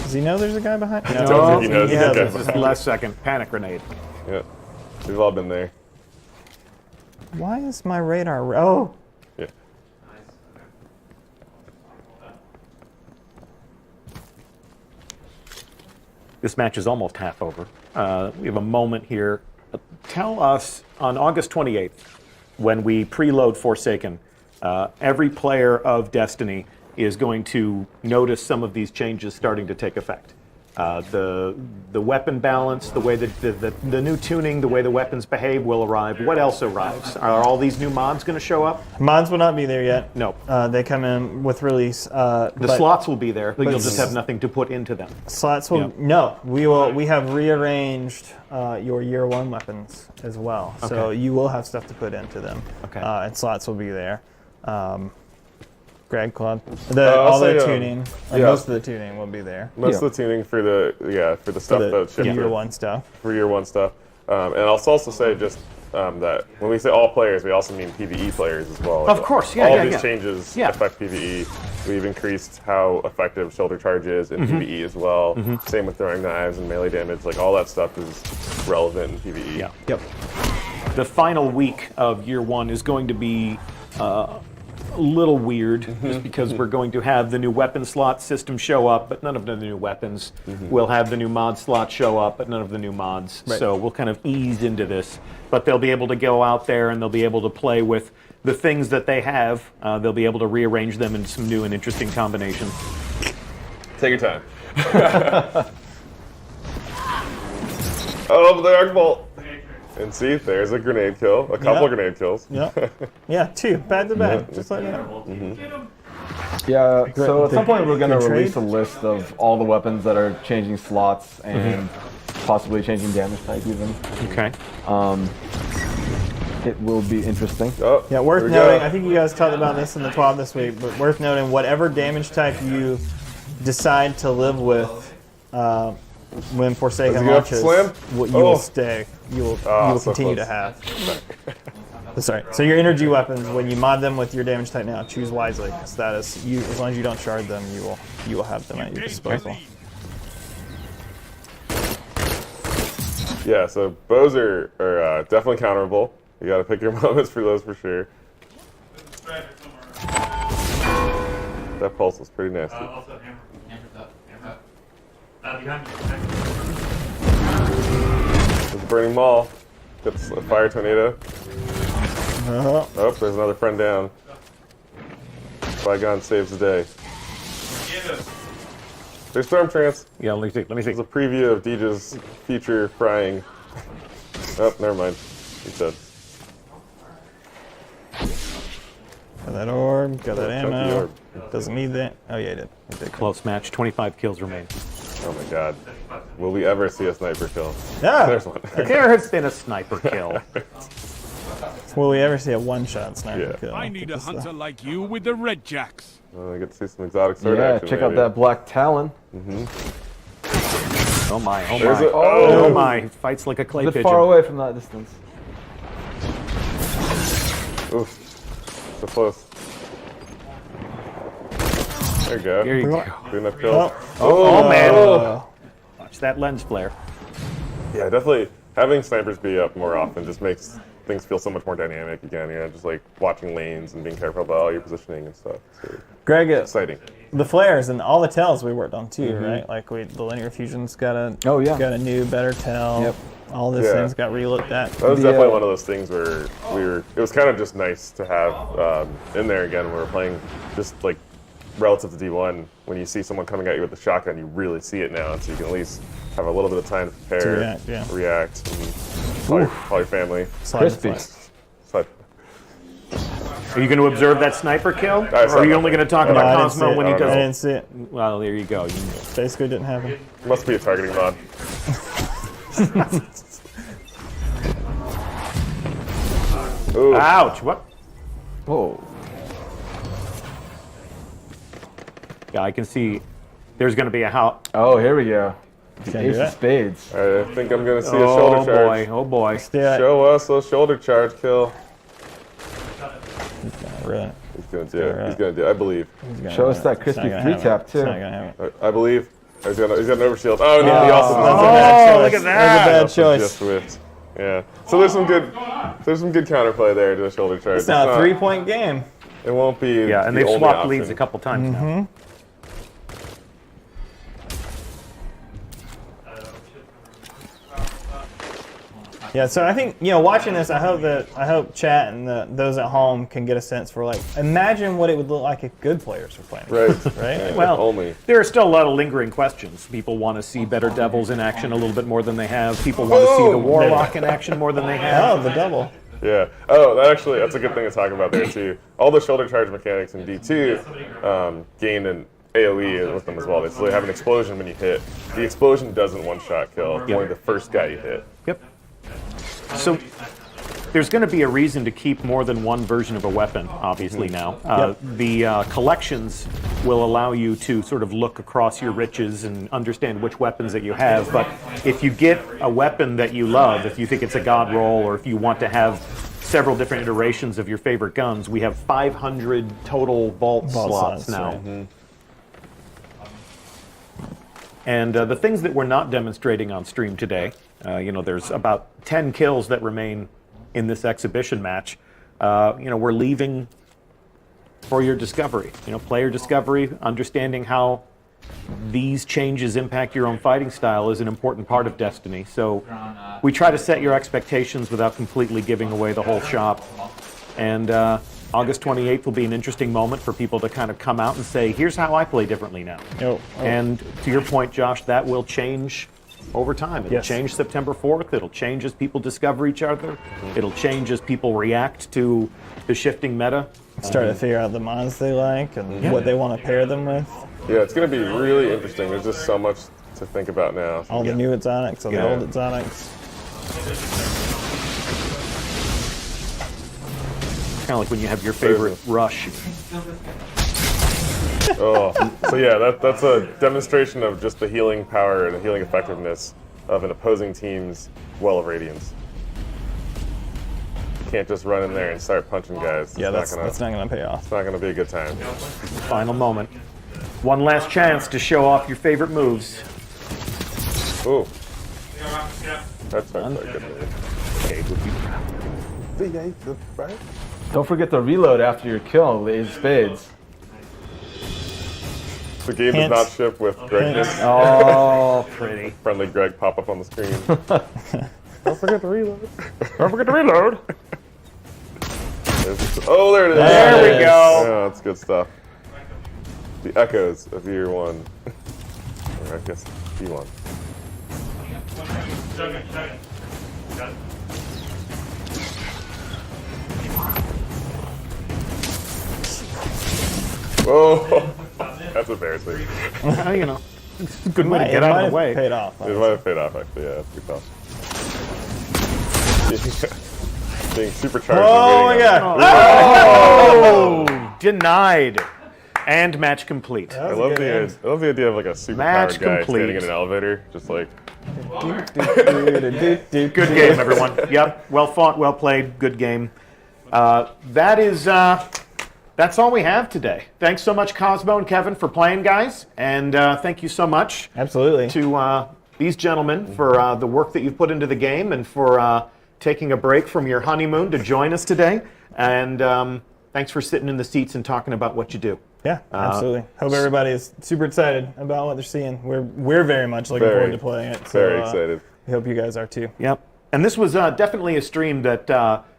B: Does he know there's a guy behind?
C: I don't think he knows
B: he
C: he's
B: has
C: a
B: it.
C: guy.
A: This is the last second. Panic grenade.
C: Yeah, we've all been there.
B: Why is my radar? Oh,
C: Yeah.
A: This match is almost half over. We have a moment here. Tell us, on August 28th, when we preload Forsaken, every player of Destiny is going to notice some of these changes starting to take effect. The weapon balance, the way that the new tuning, the way the weapons behave will arrive. What else arrives? Are all these new mods going to show up?
B: mods will not be there yet.
A: No.
B: They come in with release.
A: The slots will be there, but you'll just have nothing to put into them.
B: Slots will no. We have rearranged your year one weapons as well, so
A: Okay.
B: you will have stuff to put into them.
A: Okay.
B: And slots will be there. Greg Club,
C: I'll
B: all the
C: say,
B: tuning,
C: yeah.
B: most of the tuning will be there.
C: Most of the tuning for the stuff
B: The
C: that shipped
B: year one stuff.
C: for year one stuff. And I'll also say just that when we say all players, we also mean PvE players as well.
A: Of course, yeah,
C: All
A: yeah,
C: these
A: yeah.
C: changes
A: Yeah.
C: affect PvE. We've increased how effective shoulder charge is in PvE as well. Same with throwing knives and melee damage. Like all that stuff is relevant in PvE.
A: Yeah. Yep. The final week of year one is going to be a little weird, just because we're going to have the new weapon slot system show up, but none of the new weapons. We'll have the new mod slot show up, but none of the new mods.
B: Right.
A: So we'll kind of ease into this. But they'll be able to go out there and they'll be able to play with the things that they have. They'll be able to rearrange them in some new and interesting combinations.
C: Take your time. Oh, the arc bolt. And see, there's a grenade kill. A couple
B: Yeah.
C: grenade kills.
B: Yeah, 2 back to back, just like that.
D: Yeah, so at some point we're going to
B: Good trade.
D: release a list of all the weapons that are changing slots and possibly changing damage type even.
A: Okay.
D: It will be interesting.
C: Oh,
B: Yeah, worth noting, I think you guys talked about this in the pod this week, but worth noting, whatever damage type you decide to live with when Forsaken launches, you will stay. You will continue to have. Sorry. So your energy weapons, when you mod them with your damage type now, choose wisely, because that is you. As long as you don't shard them, you will have them at your disposal.
C: Yeah, so bows are definitely counterable. You got to pick your moments for those for sure. That pulse was pretty nasty.
E: Also, hammer's up. Behind
C: There's a burning maul. Gets a fire tornado. Oh, there's another friend down. Bygone saves the day. There's Storm Trance.
A: Yeah, let me see.
C: There's a preview of Deej's future frying. Oh, never mind. He's dead.
B: Got that orb, got that
C: Chunky
B: ammo.
C: orb.
B: Doesn't need that. Oh yeah, he did.
A: Close match. 25 kills remain.
C: Oh my god. Will we ever see a sniper kill?
B: Yeah.
C: There's one.
A: There has been a sniper kill.
B: Will we ever see a one-shot sniper
C: Yeah.
B: kill?
E: I need a hunter like you with the red jacks.
C: I get to see some exotic sword
D: Yeah,
C: action.
D: check out
C: maybe.
D: that Black Talon.
A: Oh my, oh
C: There's
A: my.
C: a-
A: Oh my, fights like a clay
D: A bit
A: pigeon.
D: far away from that distance.
C: Oof. So close. There you go.
A: Here you go.
C: Good enough kills.
A: Oh, man.
B: Oh.
A: Watch that lens flare.
C: Yeah, definitely having snipers be up more often just makes things feel so much more dynamic again. Yeah, just like watching lanes and being careful about all your positioning and stuff. It's really
B: Greg,
C: exciting.
B: the flares and all the tells we worked on too, right? Like the linear fusion's got a got a new better tell.
D: Yep.
B: All these
C: Yeah.
B: things got relooked at.
C: That was definitely one of those things where it was kind of just nice to have in there again when we were playing just like relative to D1, when you see someone coming at you with a shotgun, you really see it now, and so you can at least have a little bit of time to prepare, react, and call your family.
D: Crispy.
C: So,
A: Are you going to observe that sniper kill?
C: I
A: Or
C: saw
A: are you
C: that.
A: only going to talk
B: No, I
A: about
B: didn't see
A: Cosmo
B: it.
A: when he
B: I
A: does
B: didn't see it.
A: Well, there you go.
B: Basically didn't happen.
C: must be a targeting mod. Ooh.
A: Ouch! What?
D: Whoa.
A: Yeah, I can see there's going to be a how.
D: Oh, here we go.
B: Can
D: The
B: you
D: Ace
B: do
D: of
B: that?
D: Spades.
C: I think I'm gonna see a shoulder
A: Oh
C: charge.
A: boy! Oh boy!
B: Yeah,
C: Show us a shoulder charge kill.
B: really.
C: He's gonna do it. He's gonna do it. I believe.
D: Show us that crispy 3-tap, too.
B: It's not gonna happen.
C: I believe. He's got an overshield. Oh, no, he also
B: That's a
C: does
B: bad choice.
A: look at that.
B: That's a bad
C: Just
B: choice.
C: whiffed. Yeah. So there's some good counterplay there to the shoulder charge.
B: It's not a 3-point game.
C: It won't be.
A: Yeah, and
C: the
A: they've
C: only
A: swapped
C: option.
A: leads a couple times now.
B: Yeah, so I think watching this, I hope chat and those at home can get a sense for imagine what it would look like if good players were playing.
C: Right.
B: Right.
C: Yeah,
A: Well,
C: only.
A: there are still a lot of lingering questions. People want to see better devils in action a little bit more than they have. People want to see the warlock in action more than they have.
B: Oh, the double.
C: Yeah. Oh, that's a good thing to talk about there too. All the shoulder charge mechanics in D2 gained an AoE with them as well. So they have an explosion when you hit. The explosion doesn't one-shot kill. Only the first guy you hit.
A: Yep. So there's going to be a reason to keep more than one version of a weapon, obviously, now. The collections will allow you to sort of look across your riches and understand which weapons that you have. But if you get a weapon that you love, if you think it's a god roll, or if you want to have several different iterations of your favorite guns, we have 500 total vault slots now.
B: Right.
A: And the things that we're not demonstrating on stream today, there's about 10 kills that remain in this exhibition match. We're leaving for your discovery. Player discovery, understanding how these changes impact your own fighting style is an important part of Destiny. So we try to set your expectations without completely giving away the whole shop. And August 28th will be an interesting moment for people to kind of come out and say, here's how I play differently now. And to your point, Josh, that will change over time. It'll change September 4th. It'll change as people discover each other. It'll change as people react to the shifting meta.
B: Start to figure out the mods they like and what they want to pair them with.
C: Yeah, it's going to be really interesting. There's just so much to think about now.
B: All the new exotics, all the old exotics.
A: Kind of like when you have your favorite rush.
C: Oh, so yeah, that's a demonstration of just the healing power and the healing effectiveness of an opposing team's Well of Radiance. You can't just run in there and start punching guys.
B: Yeah, that's not going to pay off.
C: It's not going to be a good time.
A: Final moment. One last chance to show off your favorite moves.
C: Ooh. That's not quite good.
D: Don't forget to reload after your kill with Ace of Spades.
C: The game does not ship with Greg.
A: Oh, pretty.
C: Friendly Greg pop up on the screen. Don't forget to reload. Don't forget to reload. Oh, there it is.
A: There we go.
C: Yeah, that's good stuff. The echoes of year 1. Or I guess E1. Whoa, that's embarrassing.
A: You know, it's a good way to get out of the way.
B: Paid off.
C: It might have paid off, actually. Yeah, that's pretty tough. Being supercharged.
B: Oh my god!
A: Oh, denied. And match complete.
C: I love the idea of like a superpowered guy standing in an elevator, just like.
A: Good game, everyone. Yep, well fought, well played. Good game. That's all we have today. Thanks so much, Cosmo and Kevin, for playing, guys, and thank you so much.
B: Absolutely.
A: To these gentlemen for the work that you've put into the game and for taking a break from your honeymoon to join us today. And thanks for sitting in the seats and talking about what you do.
B: Yeah, absolutely. Hope everybody is super excited about what they're seeing. We're very much looking forward to playing it. So,
C: very excited.
B: I hope you guys are too.
A: Yep. And this was definitely a stream that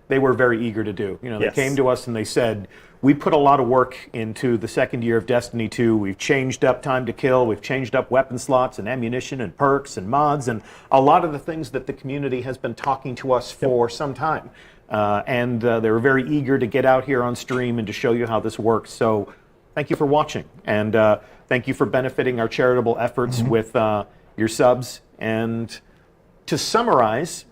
A: they were very eager to do. You know, they came to us and they said, we put a lot of work into the second year of Destiny 2. We've changed up time to kill. We've changed up weapon slots and ammunition and perks and mods and a lot of the things that the community has been talking to us for some time. And they were very eager to get out here on stream and to show you how this works. So thank you for watching. And thank you for benefiting our charitable efforts with your subs. And to summarize,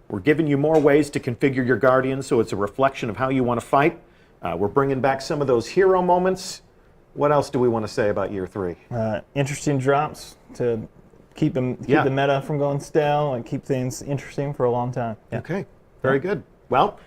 A: we're giving you more ways to configure your Guardian so it's a reflection of how you want to fight. We're bringing back some of those hero moments. What else do we want to say about year 3?
B: Interesting drops to keep the meta from going stale and keep things interesting for a long time. Yeah.
A: Okay, very good. Well,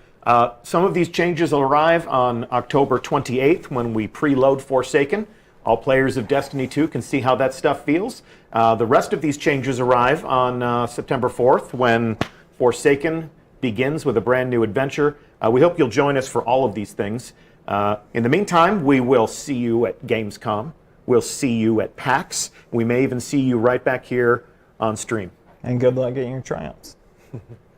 A: some of these changes will arrive on October 28th when we preload Forsaken. All players of Destiny 2 can see how that stuff feels. The rest of these changes arrive on September 4th when Forsaken begins with a brand new adventure. We hope you'll join us for all of these things. In the meantime, we will see you at Gamescom. We'll see you at PAX. We may even see you right back here on stream.
B: And good luck getting your triumphs.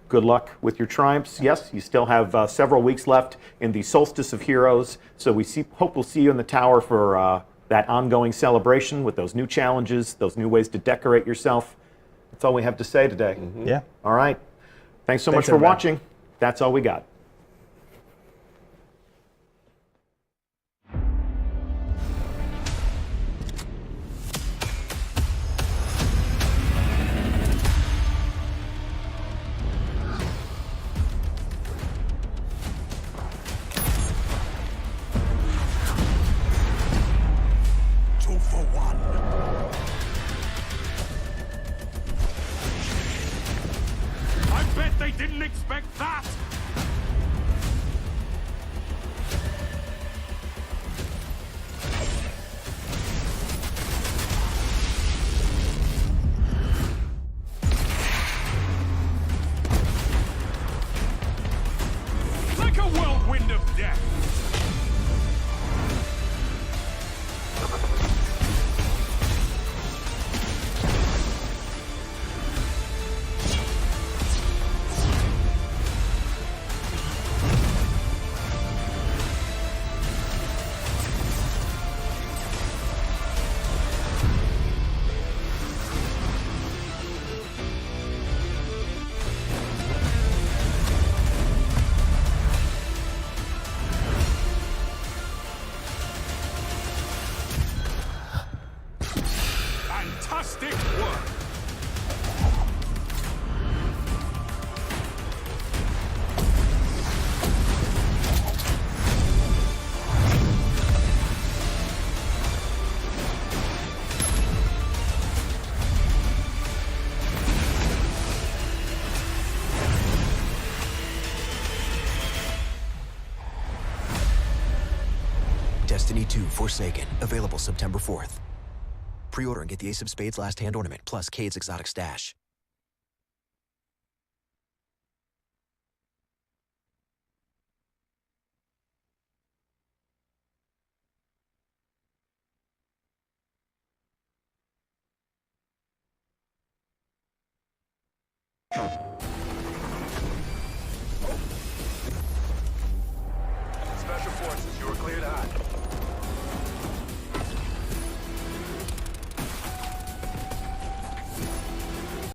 A: Good luck with your triumphs. Yes, you still have several weeks left in the Solstice of Heroes, so we hope we'll see you in the tower for that ongoing celebration with those new challenges, those new ways to decorate yourself. That's all we have to say today.
B: Yeah.
A: All right. Thanks so much for watching. That's all we got.
E: They didn't expect that! Like a whirlwind of death! Stick one.
J: Destiny 2 Forsaken, available September 4th. Pre-order and get the Ace of Spades Last Hand Ornament, plus Cade's Exotic Stash.
E: Special forces, you are cleared hot.